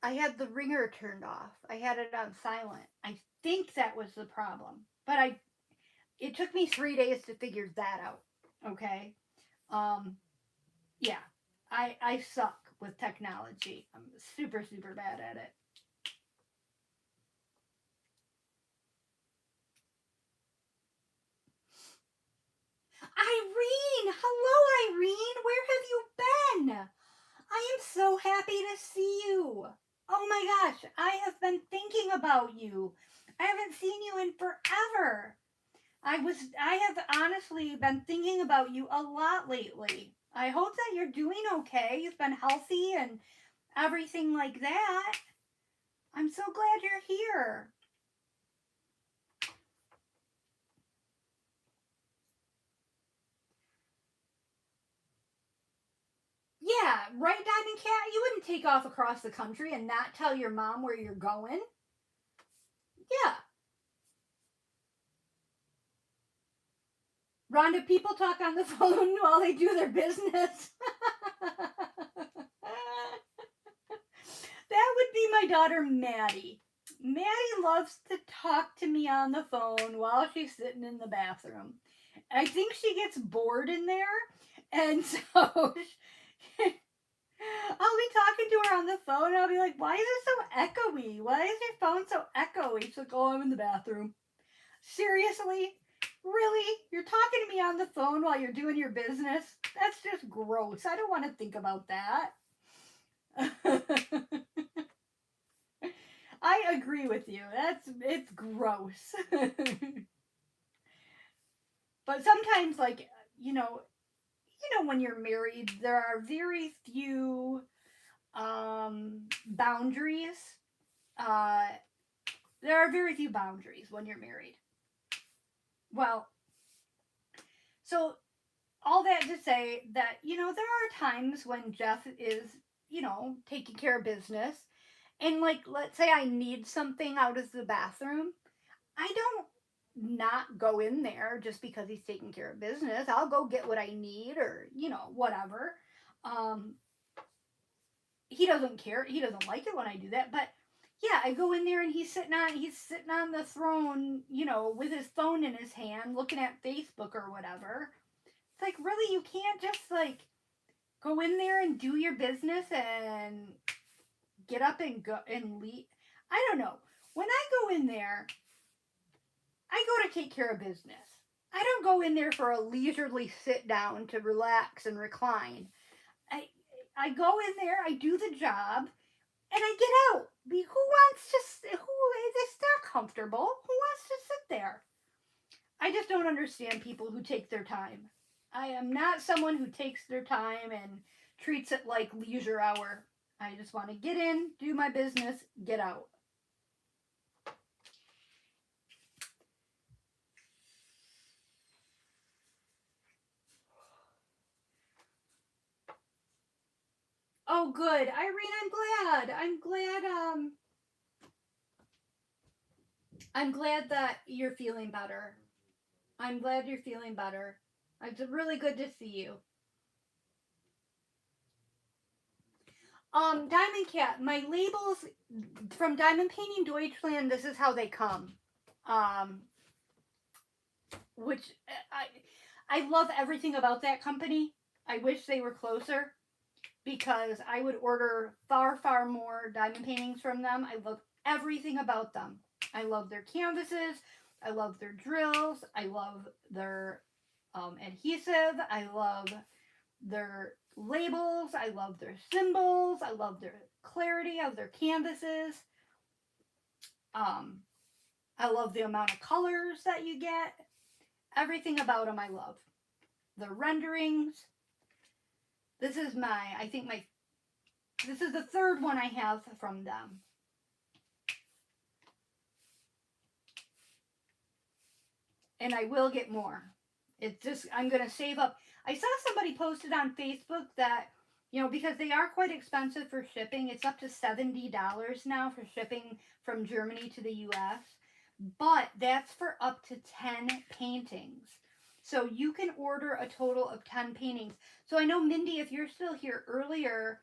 I had the ringer turned off. I had it on silent. I think that was the problem. But it took me 3 days to figure that out. Okay? Um yeah. I suck with technology. I'm super super bad at it. Irene! Hello, Irene! Where have you been? I am so happy to see you. Oh my gosh, I have been thinking about you. I haven't seen you in forever. I have honestly been thinking about you a lot lately. I hope that you're doing okay. You've been healthy and everything like that. I'm so glad you're here. Yeah, right, Diamond Cat? You wouldn't take off across the country and not tell your mom where you're going. Yeah. Rhonda, people talk on the phone while they do their business. That would be my daughter, Maddie. Maddie loves to talk to me on the phone while she's sitting in the bathroom. I think she gets bored in there, and so I'll be talking to her on the phone, and I'll be like, "Why is it so echoey? Why is your phone so echoey?" She's like, "Oh, I'm in the bathroom." Seriously? Really? You're talking to me on the phone while you're doing your business? That's just gross. I don't want to think about that. I agree with you. It's gross. But sometimes, like, when you're married, there are very few boundaries. Uh, there are very few boundaries when you're married. Well, so all that to say that, there are times when Jeff is, taking care of business. And, like, let's say I need something out of the bathroom. I don't not go in there just because he's taking care of business. I'll go get what I need, or, whatever. Um, he doesn't care. He doesn't like it when I do that. But yeah, I go in there and he's sitting on the throne, with his phone in his hand, looking at Facebook or whatever. It's like, really, you can't just, like, go in there and do your business and get up and go and leave. I don't know. When I go in there, I go to take care of business. I don't go in there for a leisurely sit down to relax and recline. I I go in there, I do the job, and I get out. Who wants to? Who is not comfortable? Who wants to sit there? I just don't understand people who take their time. I am not someone who takes their time and treats it like leisure hour. I just want to get in, do my business, get out. Oh, good. Irene, I'm glad that you're feeling better. I'm glad you're feeling better. It's really good to see you. Diamond Cat, my labels from Diamond Painting Deutschland, this is how they come. Which I love everything about that company. I wish they were closer because I would order far, far more diamond paintings from them. I love everything about them. I love their canvases. I love their drills. I love their adhesive. I love their labels. I love their symbols. I love their clarity of their canvases. I love the amount of colors that you get. Everything about them I love. The renderings. This is this is the third one I have from them. And I will get more. It's just, I'm going to save up. I saw somebody posted on Facebook that, because they are quite expensive for shipping, it's up to $70 now for shipping from Germany to the US. But that's for up to 10 paintings. So you can order a total of 10 paintings. So I know, Mindy, if you're still here earlier,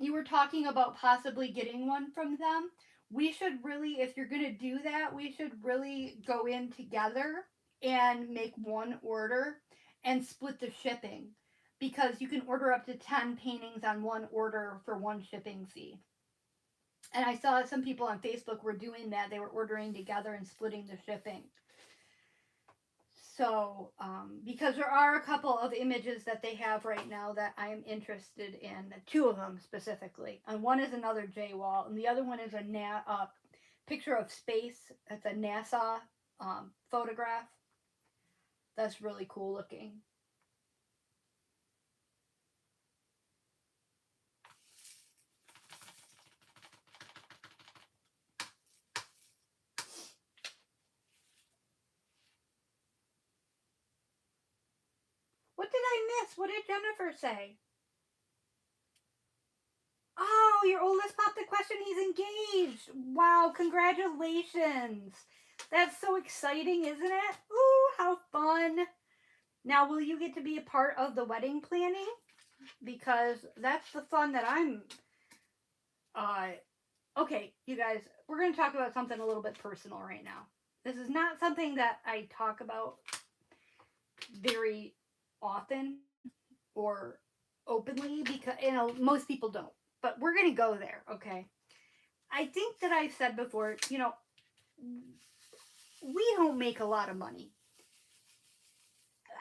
you were talking about possibly getting one from them. We should really, if you're going to do that, we should really go in together and make one order and split the shipping, because you can order up to 10 paintings on one order for one shipping fee. And I saw some people on Facebook were doing that. They were ordering together and splitting the shipping. So, because there are a couple of images that they have right now that I am interested in, two of them specifically. And one is another J wall, and the other one is a picture of space. It's a NASA photograph. That's really cool looking. What did I miss? What did Jennifer say? Oh, your oldest popped the question. He's engaged. Wow, congratulations. That's so exciting, isn't it? Ooh, how fun. Now, will you get to be a part of the wedding planning? Because that's the fun that I'm... okay, you guys, we're going to talk about something a little bit personal right now. This is not something that I talk about very often or openly, because, most people don't. But we're going to go there, okay? I think that I've said before, we don't make a lot of money.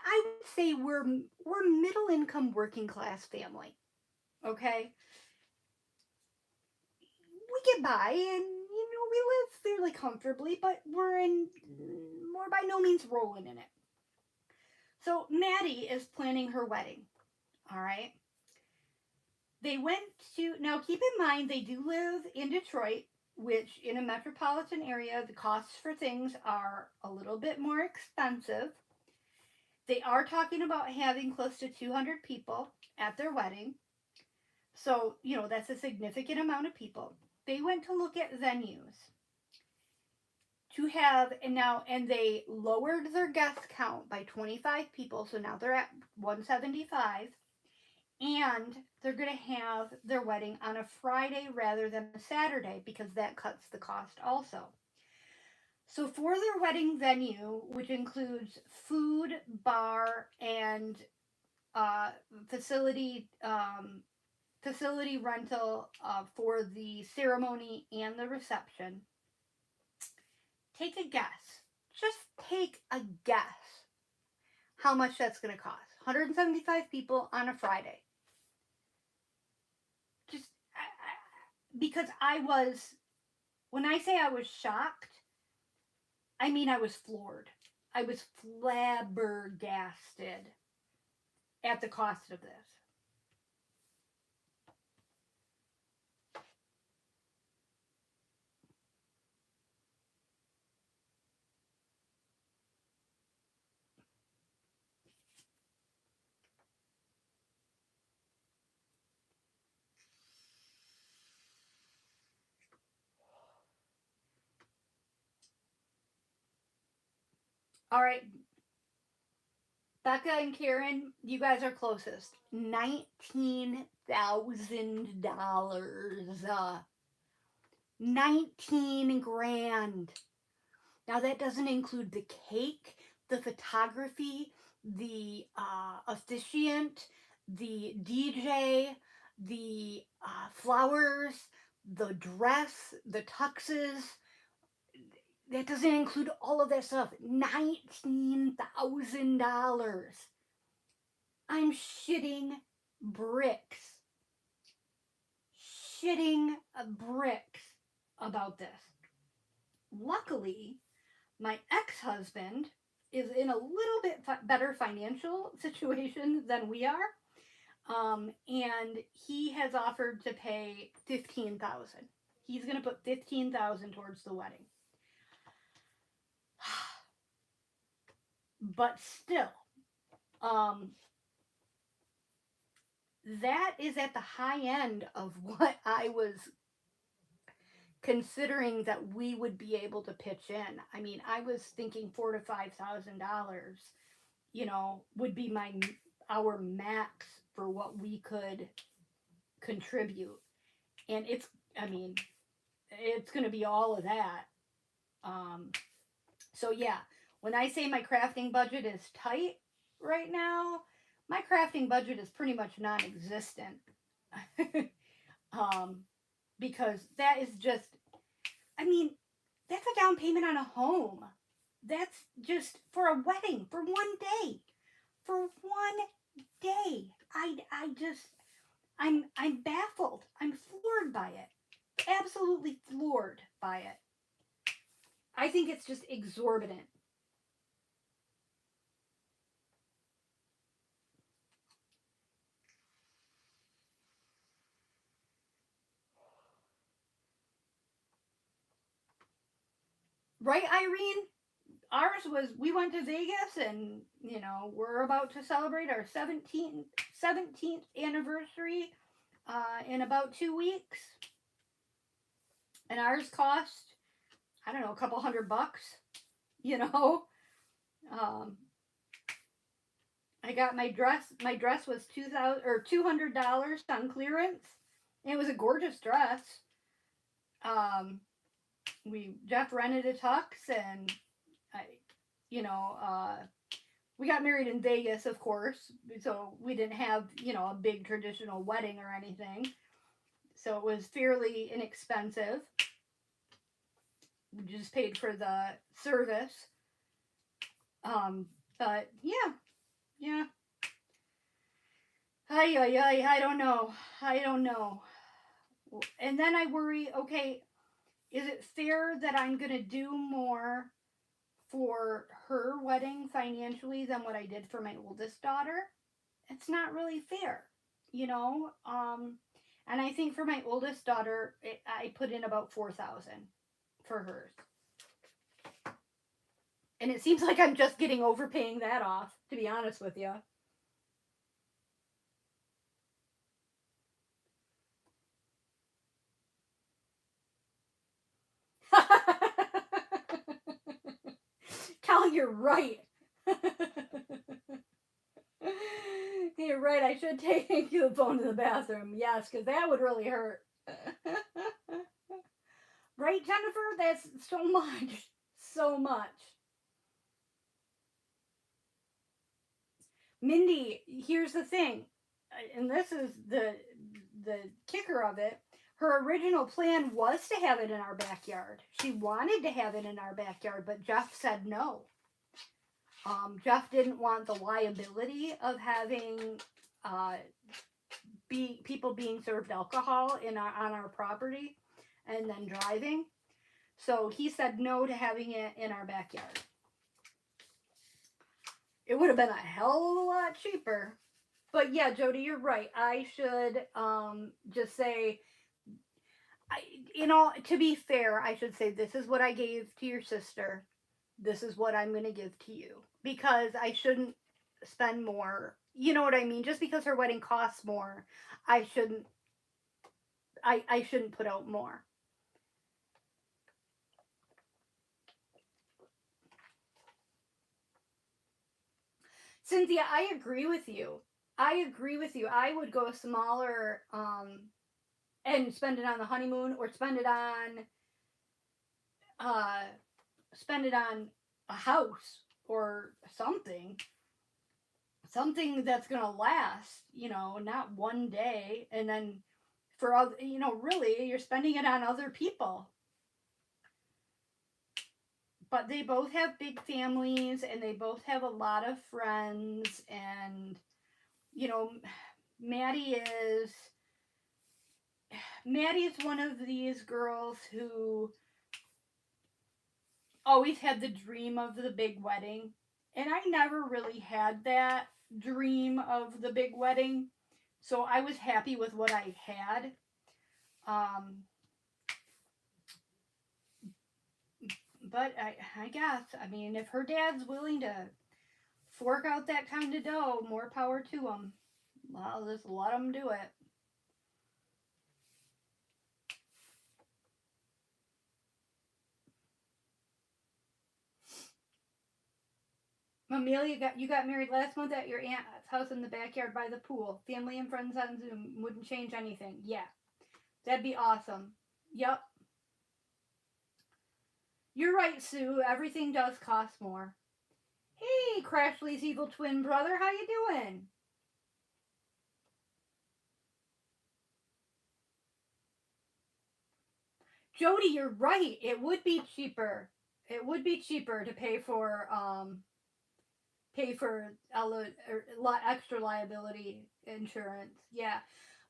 I would say we're middle income working class family. Okay? We get by and we live fairly comfortably, but we're by no means rolling in it. So Maddie is planning her wedding. All right? They went to, now keep in mind they do live in Detroit, which in a metropolitan area, the costs for things are a little bit more expensive. They are talking about having close to 200 people at their wedding. So, that's a significant amount of people. They went to look at venues to have, and they lowered their guest count by 25 people. So now they're at 175. And they're going to have their wedding on a Friday rather than a Saturday, because that cuts the cost also. So for their wedding venue, which includes food, bar, and facility rental for the ceremony and the reception, take a guess. Just take a guess how much that's going to cost. 175 people on a Friday. Just because when I say I was shocked, I mean I was floored. I was flabbergasted at the cost of this. All right. Becca and Karen, you guys are closest. $19,000. 19 grand. Now that doesn't include the cake, the photography, the officiant, the DJ, the flowers, the dress, the tuxes. That doesn't include all of that stuff. $19,000. I'm shitting bricks. Shitting bricks about this. Luckily, my ex-husband is in a little bit better financial situation than we are. And he has offered to pay $15,000. He's going to put $15,000 towards the wedding. But still, that is at the high end of what I was considering that we would be able to pitch in. I mean, I was thinking $4,000 to $5,000, would be our max for what we could contribute. And it's going to be all of that. So yeah, when I say my crafting budget is tight right now, my crafting budget is pretty much non-existent. Because that is just, that's a down payment on a home. That's just for a wedding, for one day. For one day. I'm baffled. I'm floored by it. Absolutely floored by it. I think it's just exorbitant. Right, Irene? Ours was, we went to Vegas and, we're about to celebrate our 17th anniversary in about 2 weeks. And ours cost, I don't know, a couple $100, I got my dress was $200 on clearance. It was a gorgeous dress. Jeff rented a tux, and we got married in Vegas, of course, so we didn't have, a big traditional wedding or anything. So it was fairly inexpensive. We just paid for the service. But yeah. I don't know. And then I worry, okay, is it fair that I'm going to do more for her wedding financially than what I did for my oldest daughter? It's not really fair, and I think for my oldest daughter, I put in about $4,000 for hers. And it seems like I'm just getting overpaying that off, to be honest with you. Cal, you're right. You're right. I should take the phone to the bathroom. Yes, because that would really hurt. Right, Jennifer? That's so much. So much. Mindy, here's the thing. And this is the kicker of it. Her original plan was to have it in our backyard. She wanted to have it in our backyard, but Jeff said no. Jeff didn't want the liability of having people being served alcohol on our property and then driving. So he said no to having it in our backyard. It would have been a hell of a lot cheaper. But yeah, Jody, you're right. I should just say, to be fair, I should say this is what I gave to your sister. This is what I'm going to give to you. Because I shouldn't spend more. You know what I mean? Just because her wedding costs more, I shouldn't put out more. Cynthia, I agree with you. I agree with you. I would go smaller and spend it on the honeymoon, or uh spend it on a house or something. Something that's going to last, not one day, and then for other, really you're spending it on other people. But they both have big families and they both have a lot of friends, and you know Maddie is Maddie is one of these girls who always had the dream of the big wedding, and I never really had that dream of the big wedding, so I was happy with what I had. um but I guess, I mean, if her dad's willing to fork out that kind of dough, more power to him. Well, just let him do it. Amelia, you got married last month at your aunt's house in the backyard by the pool. Family and friends on Zoom. Wouldn't change anything. Yeah, that'd be awesome. Yep. You're right, Sue. Everything does cost more. Hey, Crashly's evil twin brother. How you doing? Jody, you're right. It would be cheaper. It would be cheaper to pay for a lot extra liability insurance. Yeah.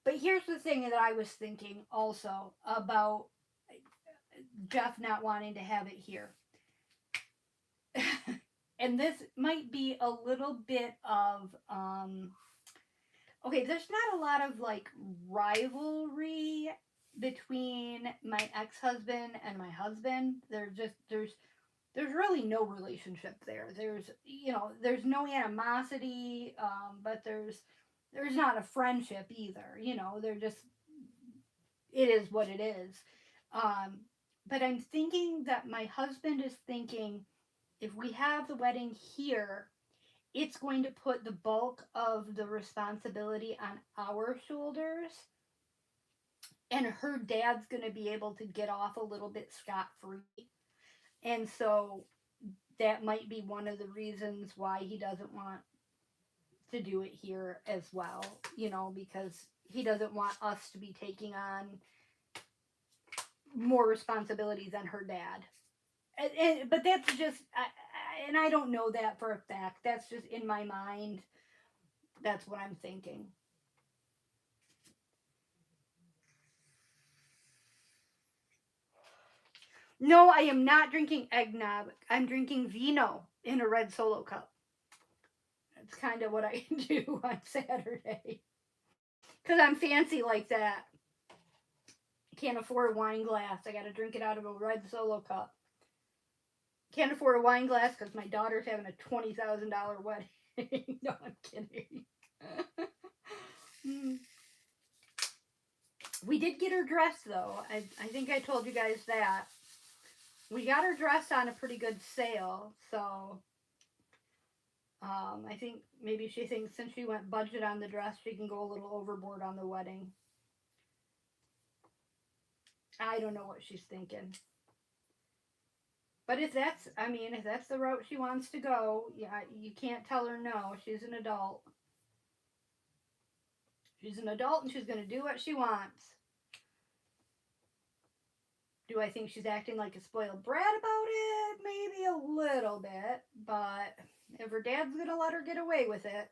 But here's the thing that I was thinking also about Jeff not wanting to have it here. And this might be a little bit of okay, there's not a lot of like rivalry between my ex-husband and my husband. There's really no relationship there. There's no animosity, but there's not a friendship either. They're just, it is what it is. Um, but I'm thinking that my husband is thinking, if we have the wedding here, it's going to put the bulk of the responsibility on our shoulders, and her dad's going to be able to get off a little bit scot free. And so that might be one of the reasons why he doesn't want to do it here as well, because he doesn't want us to be taking on more responsibility than her dad. But that's just, and I don't know that for a fact. That's just in my mind. That's what I'm thinking. No, I am not drinking eggnog. I'm drinking vino in a red solo cup. That's kind of what I do on Saturday. Because I'm fancy like that. Can't afford a wine glass. I got to drink it out of a red solo cup. Can't afford a wine glass because my daughter's having a $20,000 wedding. No, I'm kidding. We did get her dress though. I think I told you guys that. We got her dress on a pretty good sale, so I think maybe she thinks since she went budget on the dress, she can go a little overboard on the wedding. I don't know what she's thinking. But if that's the route she wants to go, yeah, you can't tell her no. She's an adult. She's an adult and she's going to do what she wants. Do I think she's acting like a spoiled brat about it? Maybe a little bit, but if her dad's going to let her get away with it,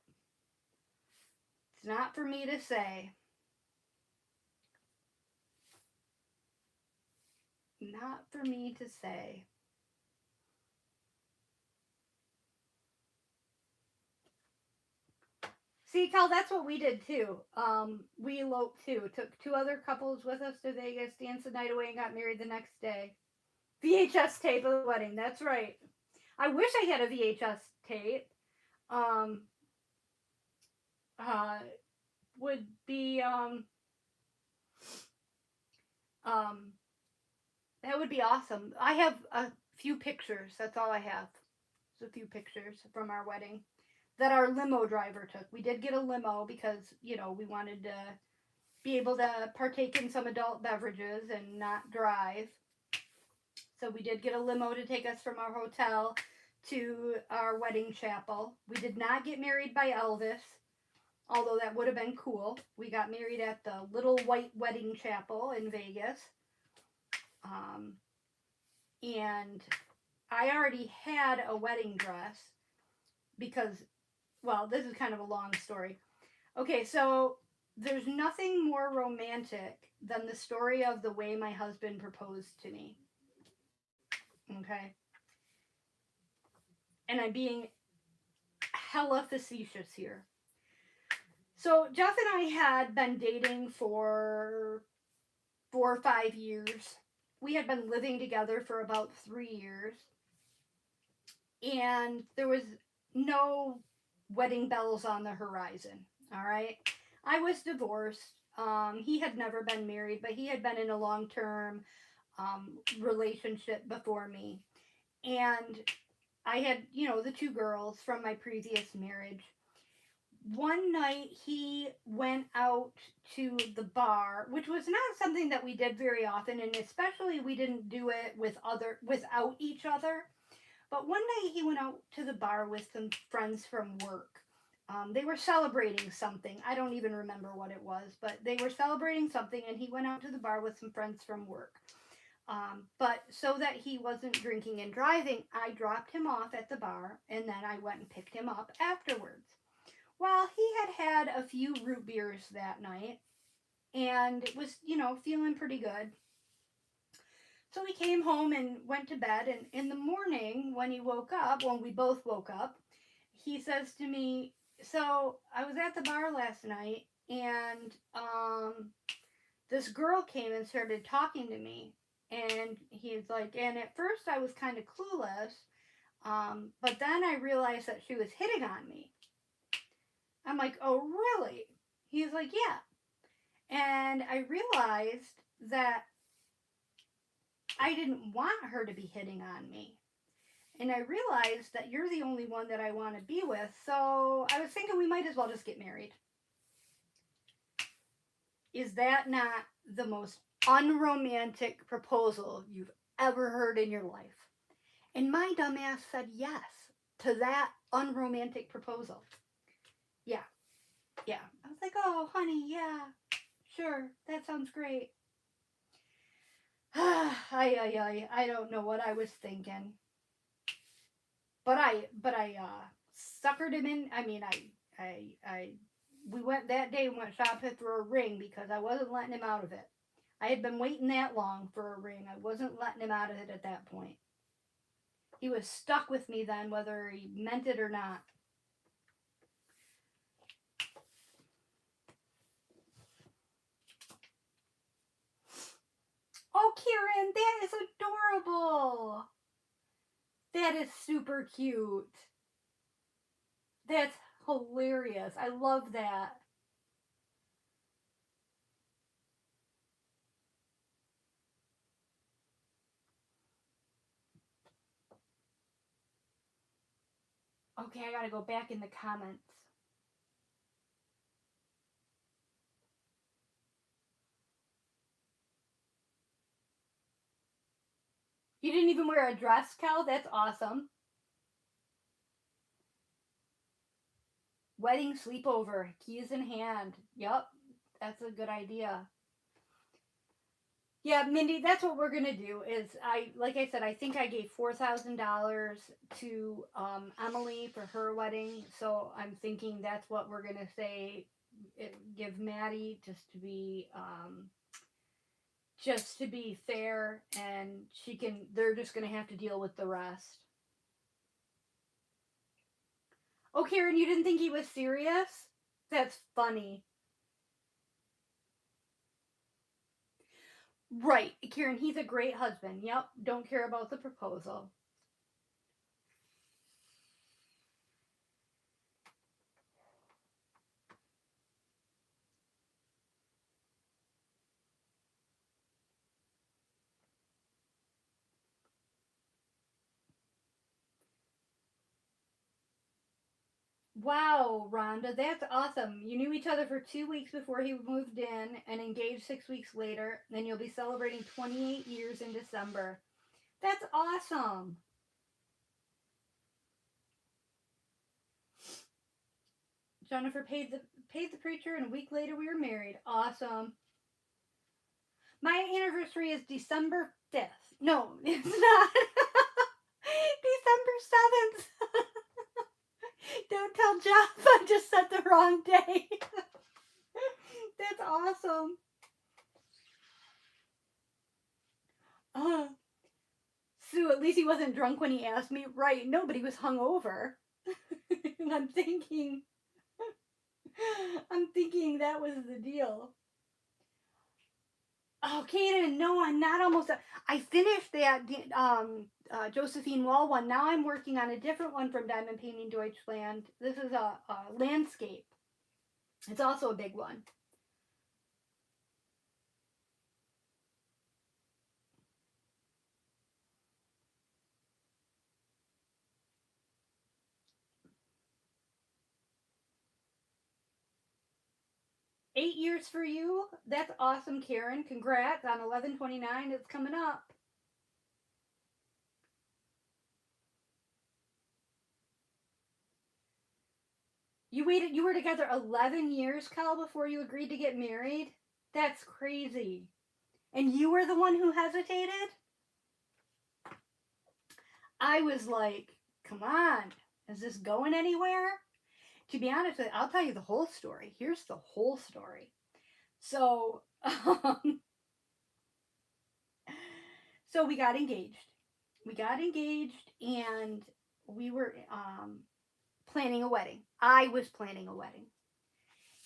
it's not for me to say. Not for me to say. See, Cal, that's what we did too. We eloped too. Took two other couples with us to Vegas, danced the night away, and got married the next day. VHS tape of the wedding. That's right. I wish I had a VHS tape. Um, uh, would be um, that would be awesome. I have a few pictures. That's all I have. Just a few pictures from our wedding. that our limo driver took. We did get a limo because, we wanted to be able to partake in some adult beverages and not drive. So we did get a limo to take us from our hotel to our wedding chapel. We did not get married by Elvis, although that would have been cool. We got married at the Little White Wedding Chapel in Vegas. And I already had a wedding dress because, well, this is kind of a long story. Okay, so there's nothing more romantic than the story of the way my husband proposed to me. Okay? And I'm being hella facetious here. So Jeff and I had been dating for 4 or 5 years. We had been living together for about 3 years. And there was no wedding bells on the horizon. All right. I was divorced. He had never been married, but he had been in a long-term relationship before me. And I had, the 2 girls from my previous marriage. One night he went out to the bar, which was not something that we did very often, and especially we didn't do it without each other. But one night he went out to the bar with some friends from work. They were celebrating something. I don't even remember what it was, but they were celebrating something, and he went out to the bar with some friends from work. But so that he wasn't drinking and driving, I dropped him off at the bar, and then I went and picked him up afterwards. Well, he had a few root beers that night and was, feeling pretty good. So he came home and went to bed. And in the morning, when we both woke up, he says to me, "So I was at the bar last night and this girl came and started talking to me." And he's like, "And at first I was kind of clueless, but then I realized that she was hitting on me." I'm like, "Oh, really?" He's like, "Yeah." And I realized that I didn't want her to be hitting on me. And I realized that you're the only one that I want to be with. So I was thinking we might as well just get married. Is that not the most unromantic proposal you've ever heard in your life? And my dumbass said yes to that unromantic proposal. Yeah. I was like, "Oh, honey, yeah, sure, that sounds great." I don't know what I was thinking. But I suckered him in. I mean, we went that day and went shopping for a ring because I wasn't letting him out of it. I had been waiting that long for a ring. I wasn't letting him out of it at that point. He was stuck with me then, whether he meant it or not. Oh, Kieran, that is adorable. That is super cute. That's hilarious. I love that. Okay, I gotta go back in the comments. You didn't even wear a dress, Kel? That's awesome. Wedding sleepover, keys in hand. Yep, that's a good idea. Yeah, Mindy, that's what we're gonna do. Like I said, I think I gave $4,000 to Emily for her wedding, so I'm thinking that's what we're gonna say. Give Maddie just to be fair, and they're just gonna have to deal with the rest. Oh, Karen, you didn't think he was serious? That's funny. Right, Kieran, he's a great husband. Yep, don't care about the proposal. Wow, Rhonda, that's awesome. You knew each other for 2 weeks before he moved in and engaged 6 weeks later. Then you'll be celebrating 28 years in December. That's awesome. Jennifer paid the preacher, and a week later we were married. Awesome. My anniversary is December 5th. No, it's not. December 7th. Don't tell Jeff I just said the wrong day. That's awesome. Uh, Sue, at least he wasn't drunk when he asked me. Right, nobody was hungover. And I'm thinking that was the deal. Oh, Kaden, no, I'm not almost. I finished that Josephine Wall one. Now I'm working on a different one from Diamond Painting Deutschland. This is a landscape. It's also a big one. Eight years for you. That's awesome, Karen. Congrats on 11/29. It's coming up. You were together 11 years, Cal, before you agreed to get married? That's crazy. And you were the one who hesitated? I was like, come on, is this going anywhere? To be honest with you, I'll tell you the whole story. Here's the whole story. So, so we got engaged. We got engaged, and we were planning a wedding. I was planning a wedding.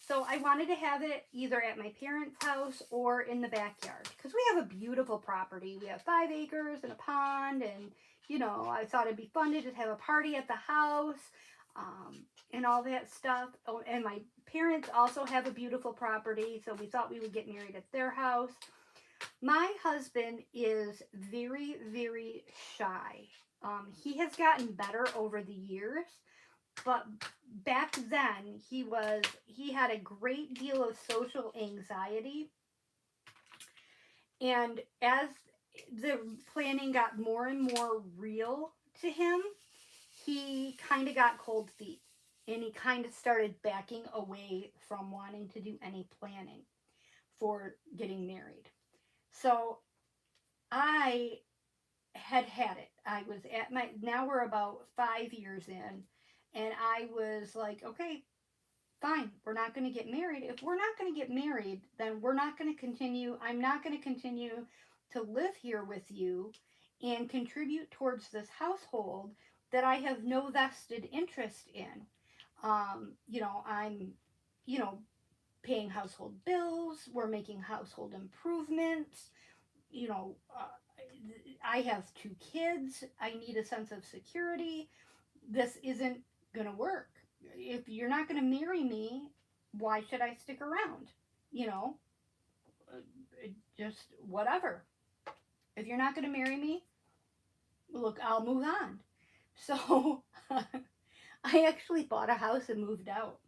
So I wanted to have it either at my parents' house or in the backyard because we have a beautiful property. We have 5 acres and a pond, and I thought it'd be fun to just have a party at the house and all that stuff. Oh, and my parents also have a beautiful property, so we thought we would get married at their house. My husband is very, very shy. He has gotten better over the years, but back then he had a great deal of social anxiety. And as the planning got more and more real to him, he kind of got cold feet, and he kind of started backing away from wanting to do any planning for getting married. So I had it. I was at now we're about 5 years in, and I was like, okay, fine, we're not going to get married. If we're not going to get married, then we're not going to continue. I'm not going to continue to live here with you and contribute towards this household that I have no vested interest in. I'm, paying household bills. We're making household improvements. You know, uh, I have 2 kids. I need a sense of security. This isn't going to work. If you're not going to marry me, why should I stick around? You know, just whatever. If you're not going to marry me, look, I'll move on. So I actually bought a house and moved out.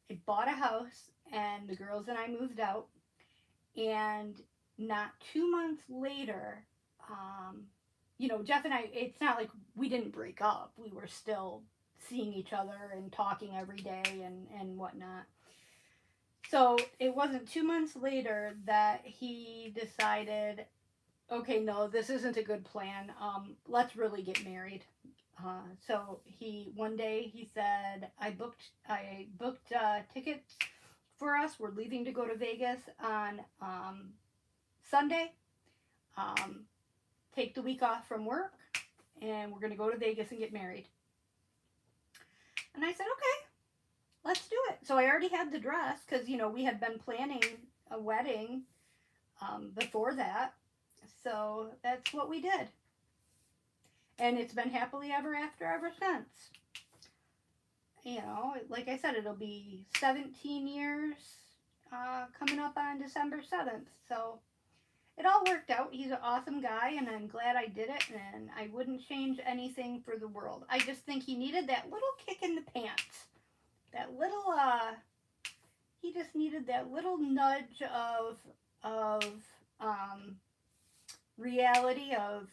I bought a house, and the girls and I moved out. And not 2 months later, Jeff and I, it's not like we didn't break up. We were still seeing each other and talking every day and whatnot. So it wasn't 2 months later that he decided, okay, no, this isn't a good plan. Let's really get married. So one day he said, I booked tickets for us. We're leaving to go to Vegas on Sunday. Take the week off from work, and we're going to go to Vegas and get married. And I said, okay, let's do it. So I already had the dress because, we had been planning a wedding before that. So that's what we did. And it's been happily ever after ever since. Like I said, it'll be 17 years coming up on December 7th. So it all worked out. He's an awesome guy, and I'm glad I did it, and I wouldn't change anything for the world. I just think he needed that little kick in the pants. That little, he just needed that little nudge of, um, reality of,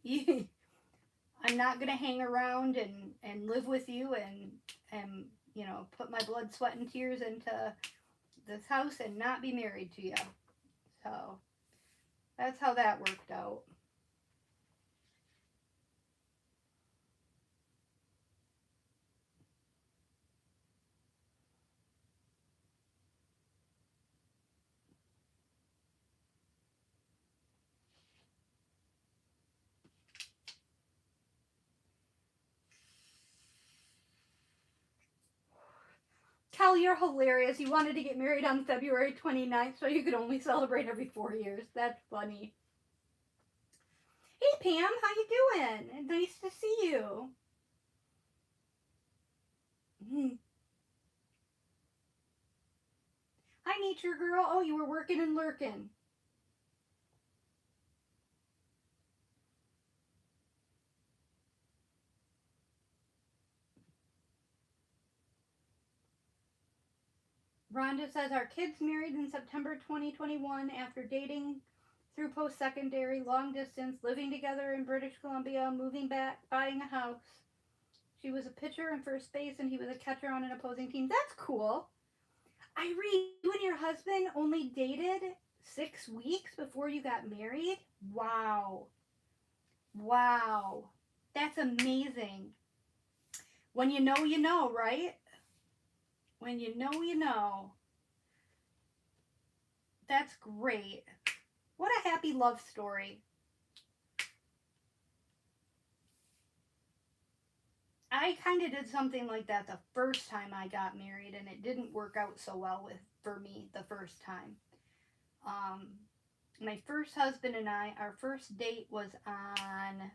I'm not going to hang around and live with you and, put my blood, sweat, and tears into this house and not be married to you. So that's how that worked out. Cal, you're hilarious. You wanted to get married on February 29th, so you could only celebrate every 4 years. That's funny. Hey, Pam, how you doing? Nice to see you. Hi, nature girl. Oh, you were working and lurking. Rhonda says our kids married in September 2021 after dating through post-secondary, long distance, living together in British Columbia, moving back, buying a house. She was a pitcher and first base, and he was a catcher on an opposing team. That's cool. Irene, you and your husband only dated 6 weeks before you got married? Wow. Wow. That's amazing. When you know, right? When you know. That's great. What a happy love story. I kind of did something like that the first time I got married, and it didn't work out so well for me the first time. Um, my first husband and I, our first date was on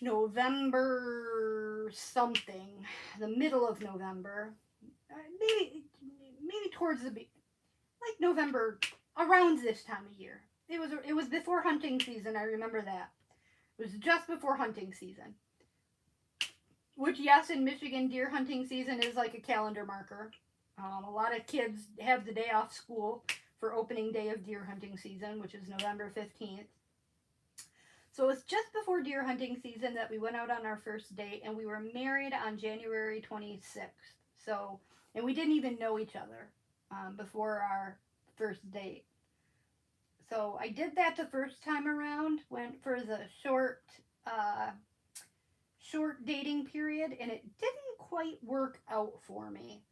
November something, the middle of November, maybe towards like November, around this time of year. It was before hunting season. I remember that. It was just before hunting season. Which, yes, in Michigan, deer hunting season is like a calendar marker. A lot of kids have the day off school for opening day of deer hunting season, which is November 15th. So it was just before deer hunting season that we went out on our first date, and we were married on January 26th. So, and we didn't even know each other before our first date. So I did that the first time around, went for the uh, short dating period, and it didn't quite work out for me.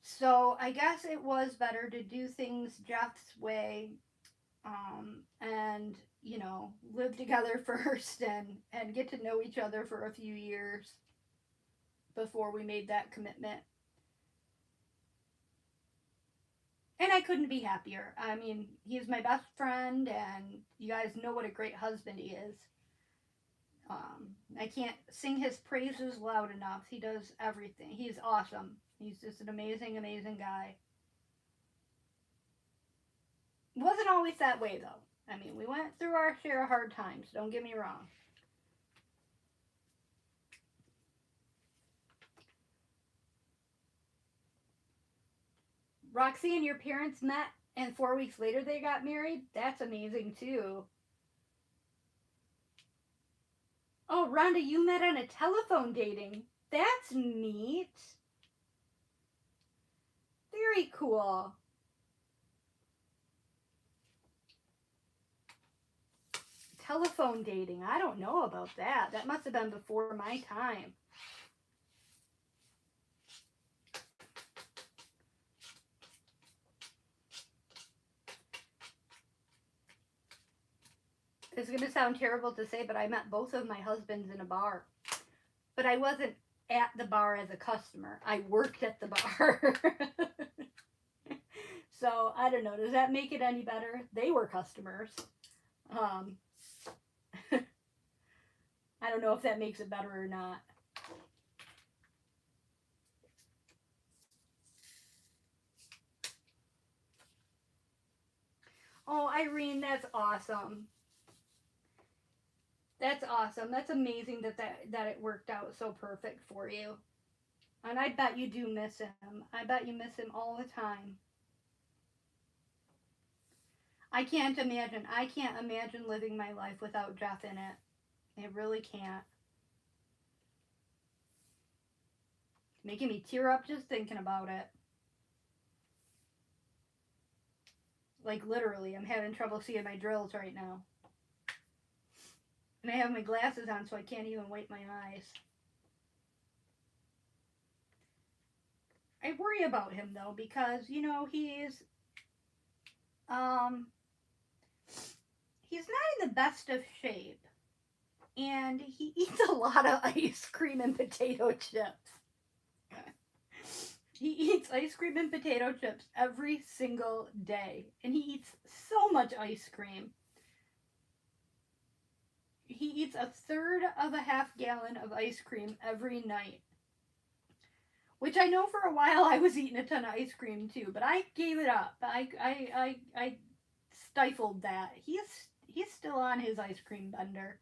So I guess it was better to do things Jeff's way, and live together first and get to know each other for a few years before we made that commitment. And I couldn't be happier. I mean, he's my best friend, and you guys know what a great husband he is. I can't sing his praises loud enough. He does everything. He's awesome. He's just an amazing, amazing guy. It wasn't always that way, though. I mean, we went through our share of hard times, don't get me wrong. Roxy and your parents met, and 4 weeks later they got married? That's amazing, too. Oh, Rhonda, you met on a telephone dating. That's neat. Very cool. Telephone dating. I don't know about that. That must have been before my time. It's going to sound terrible to say, but I met both of my husbands in a bar. But I wasn't at the bar as a customer. I worked at the bar. So, I don't know. Does that make it any better? They were customers. Um, I don't know if that makes it better or not. Irene, that's awesome. That's awesome. That's amazing that it worked out so perfect for you. And I bet you do miss him. I bet you miss him all the time. I can't imagine living my life without Jeff in it. I really can't. Making me tear up just thinking about it. Like literally, I'm having trouble seeing my drills right now. And I have my glasses on so I can't even wipe my eyes. I worry about him though because, you know, um he's not in the best of shape. And he eats a lot of ice cream and potato chips. He eats ice cream and potato chips every single day. And he eats so much ice cream. He eats a third of a half gallon of ice cream every night. Which I know for a while I was eating a ton of ice cream too, but I gave it up. I stifled that. He's still on his ice cream bender.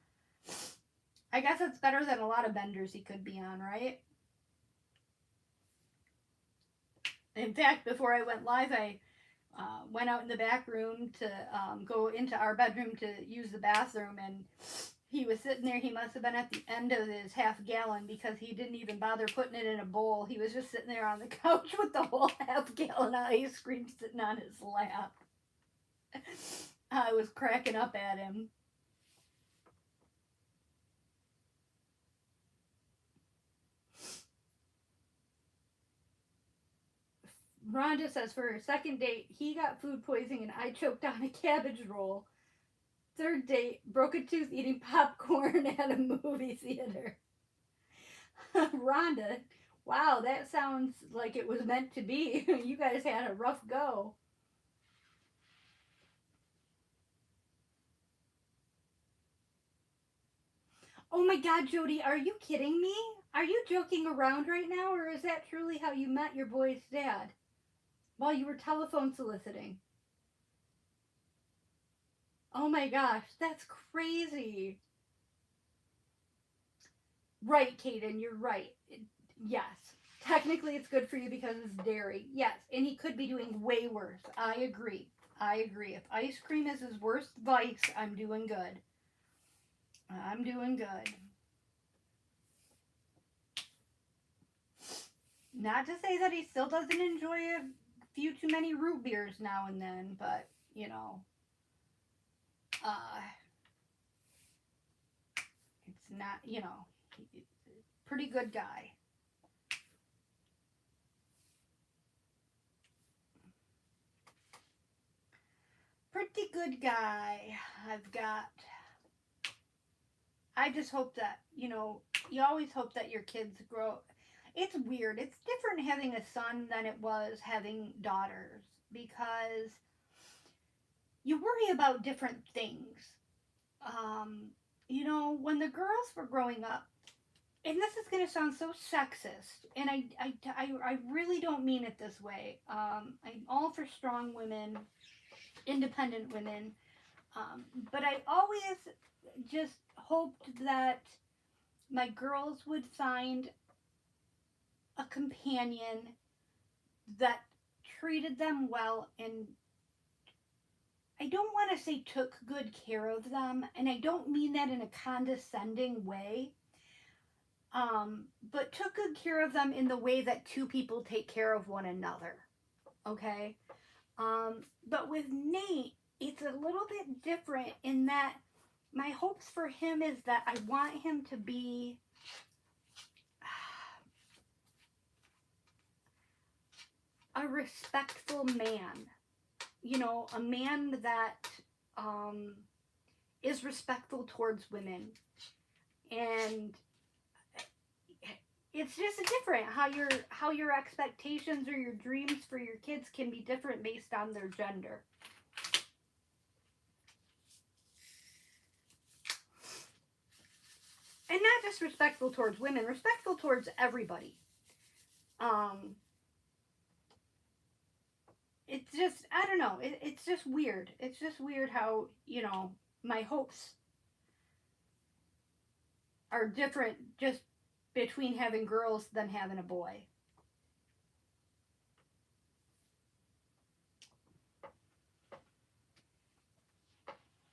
I guess it's better than a lot of benders he could be on, right? In fact, before I went live, I went out in the back room to go into our bedroom to use the bathroom, and he was sitting there. He must have been at the end of his half gallon because he didn't even bother putting it in a bowl. He was just sitting there on the couch with the whole half gallon of ice cream sitting on his lap. I was cracking up at him. Rhonda says for her second date, he got food poisoning and I choked on a cabbage roll. Third date, broke a tooth eating popcorn at a movie theater. Rhonda, wow, that sounds like it was meant to be. You guys had a rough go. Oh my God, Jody, are you kidding me? Are you joking around right now, or is that truly how you met your boy's dad? While you were telephone soliciting? Oh my gosh, that's crazy. Right, Kaden, you're right. Yes. Technically, it's good for you because it's dairy. Yes, and he could be doing way worse. I agree. I agree. If ice cream is his worst vice, I'm doing good. I'm doing good. Not to say that he still doesn't enjoy a few too many root beers now and then, but, you know, it's not, you know, pretty good guy. Pretty good guy. I just hope that, you know, you always hope that your kids grow. It's weird. It's different having a son than it was having daughters because you worry about different things. You know, when the girls were growing up, and this is going to sound so sexist, and I really don't mean it this way. I'm all for strong women, independent women, but I always just hoped that my girls would find a companion that treated them well and I don't want to say took good care of them, and I don't mean that in a condescending way, but took good care of them in the way that two people take care of one another, okay? But with Nate, it's a little bit different in that my hopes for him is that I want him to be a respectful man. You know, a man that is respectful towards women. And it's just different how your expectations or your dreams for your kids can be different based on their gender. And not just respectful towards women, respectful towards everybody. it's just, I don't know, it's just weird. It's just weird how, my hopes are different just between having girls than having a boy.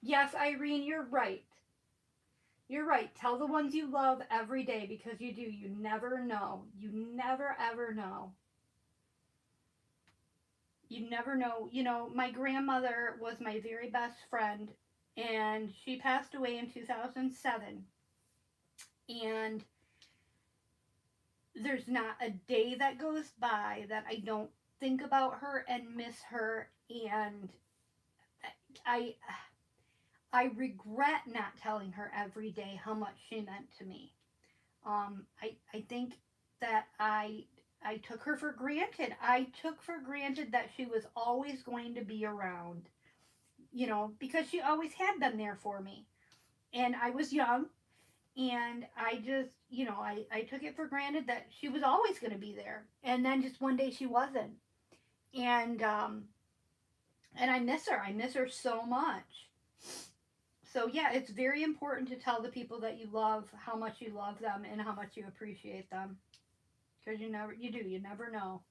Yes, Irene, you're right. You're right. Tell the ones you love every day, because you do. You never know. You never ever know. You never know. My grandmother was my very best friend, and she passed away in 2007. And there's not a day that goes by that I don't think about her and miss her. And I I regret not telling her every day how much she meant to me. I think that I took her for granted. I took for granted that she was always going to be around, because she always had been there for me. And I was young, and I just, I took it for granted that she was always going to be there. And then just one day she wasn't. And and I miss her. I miss her so much. So yeah, it's very important to tell the people that you love how much you love them and how much you appreciate them, because you never know.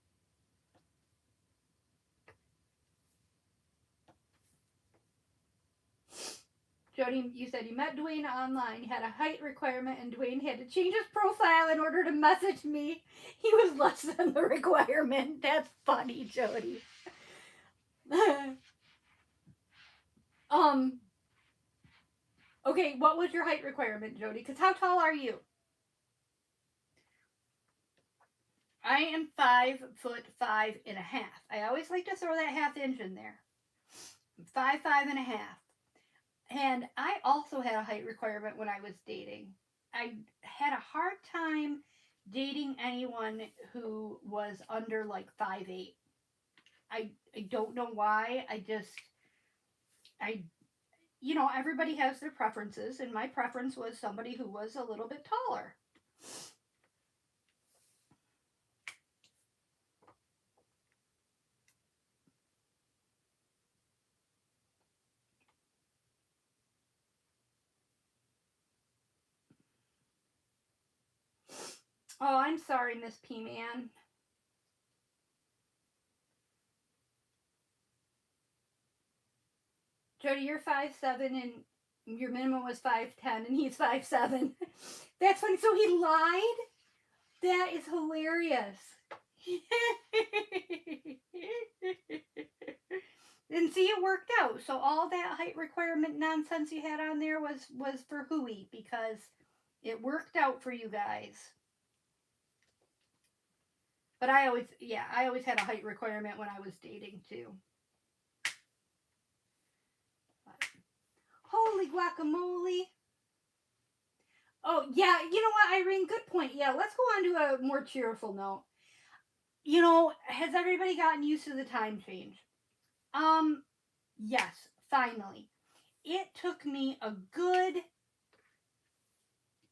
Jody, you said you met Dwayne online, had a height requirement, and Dwayne had to change his profile in order to message me. He was less than the requirement. That's funny, Jody. um. Okay, what was your height requirement, Jody? Because how tall are you? I am 5'5.5". I always like to throw that half inch in there. 5'5.5". And I also had a height requirement when I was dating. I had a hard time dating anyone who was under like 5'8". I don't know why. I everybody has their preferences, and my preference was somebody who was a little bit taller. Oh, I'm sorry, Miss P Man. Jody, you're 5'7", and your minimum was 5'10", and he's 5'7". That's funny. So he lied? That is hilarious. And see, it worked out. So all that height requirement nonsense you had on there was for hooey, because it worked out for you guys. But I always had a height requirement when I was dating too. But, holy guacamole. Oh, yeah, you know what, Irene? Good point. Yeah, let's go on to a more cheerful note. Has everybody gotten used to the time change? Yes, finally. It took me a good,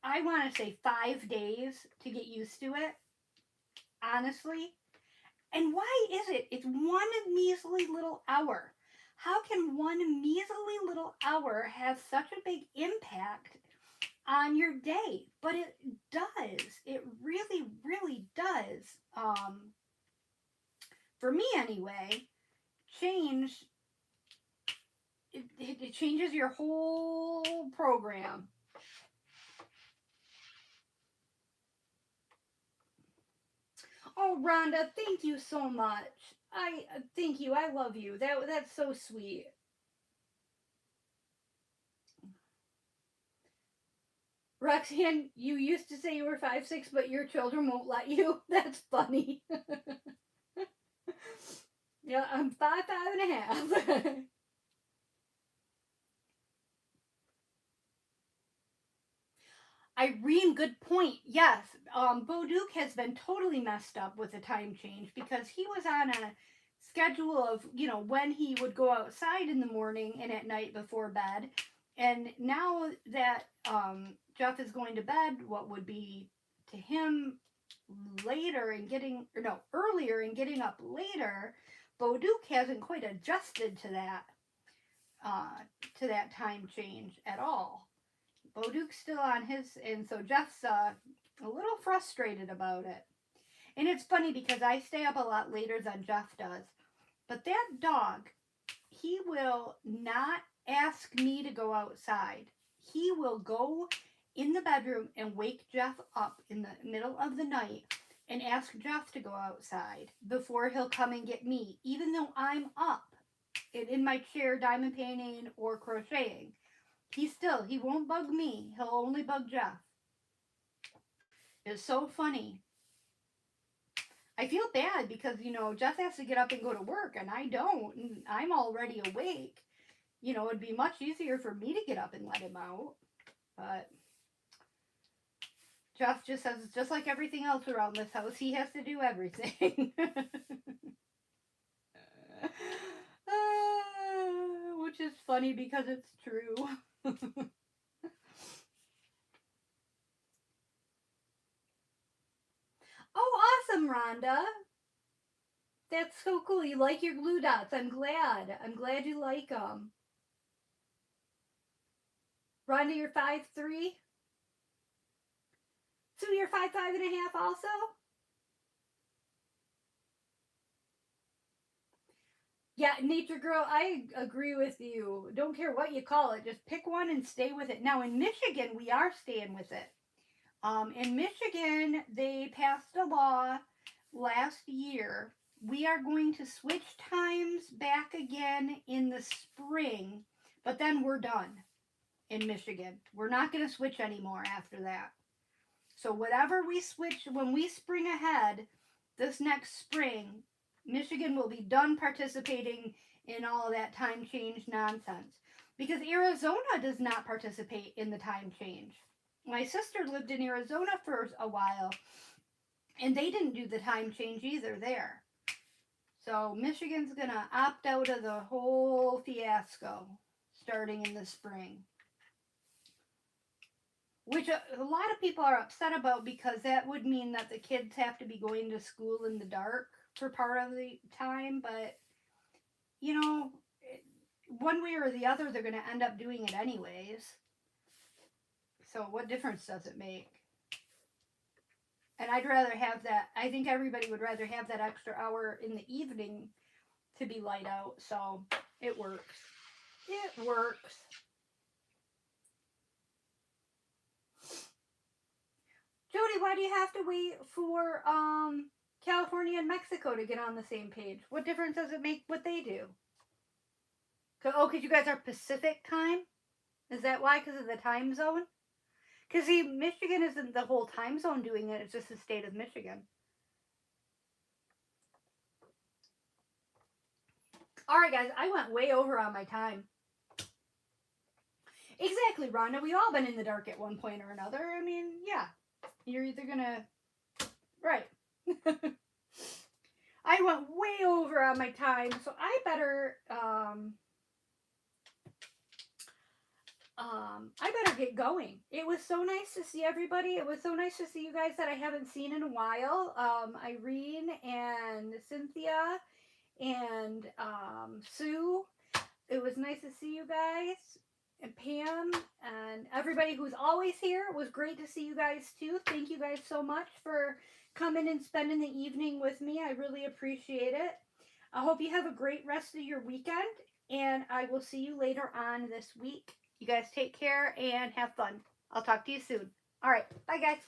I want to say 5 days to get used to it, honestly. And why is it? It's one measly little hour. How can one measly little hour have such a big impact on your day? But it does. It really, really does. For me anyway, change, it changes your whole program. Oh, Rhonda, thank you so much. I thank you. I love you. That's so sweet. Roxanne, you used to say you were 5'6", but your children won't let you. That's funny. Yeah, I'm 5'5.5". Irene, good point. Yes, Bo Duke has been totally messed up with the time change, because he was on a schedule of, when he would go outside in the morning and at night before bed. And now that Jeff is going to bed, what would be to him later and earlier and getting up later, Bo Duke hasn't quite adjusted to that time change at all. Bo Duke's still on his, and so Jeff's a little frustrated about it. And it's funny because I stay up a lot later than Jeff does. But that dog, he will not ask me to go outside. He will go in the bedroom and wake Jeff up in the middle of the night and ask Jeff to go outside before he'll come and get me, even though I'm up in my chair diamond painting or crocheting. He won't bug me. He'll only bug Jeff. It's so funny. I feel bad because, Jeff has to get up and go to work and I don't. And I'm already awake. It'd be much easier for me to get up and let him out. But Jeff just says, it's just like everything else around this house. He has to do everything. Which is funny because it's true. Oh, awesome, Rhonda. That's so cool. You like your glue dots. I'm glad. I'm glad you like them. Rhonda, you're 5'3"? So you're 5'5.5" also? Yeah, Nature Girl, I agree with you. Don't care what you call it. Just pick one and stay with it. Now, in Michigan, we are staying with it. In Michigan, they passed a law last year. We are going to switch times back again in the spring, but then we're done in Michigan. We're not going to switch anymore after that. So whatever we switch, when we spring ahead this next spring, Michigan will be done participating in all of that time change nonsense. Because Arizona does not participate in the time change. My sister lived in Arizona for a while, and they didn't do the time change either there. So Michigan's going to opt out of the whole fiasco starting in the spring. Which a lot of people are upset about because that would mean that the kids have to be going to school in the dark for part of the time. But, one way or the other, they're going to end up doing it anyways. So what difference does it make? And I'd rather have that. I think everybody would rather have that extra hour in the evening to be light out. So it works. It works. Jody, why do you have to wait for California and Mexico to get on the same page? What difference does it make what they do? Because you guys are Pacific time? Is that why? Because of the time zone? Because see, Michigan isn't the whole time zone doing it. It's just the state of Michigan. All right, guys. I went way over on my time. Exactly, Rhonda. We've all been in the dark at one point or another. I mean, yeah. You're either going to... Right. I went way over on my time, so I better... I better get going. It was so nice to see everybody. It was so nice to see you guys that I haven't seen in a while. Irene and Cynthia and Sue. It was nice to see you guys. And Pam and everybody who's always here. It was great to see you guys too. Thank you guys so much for coming and spending the evening with me. I really appreciate it. I hope you have a great rest of your weekend. And I will see you later on this week. You guys take care and have fun. I'll talk to you soon. All right. Bye, guys.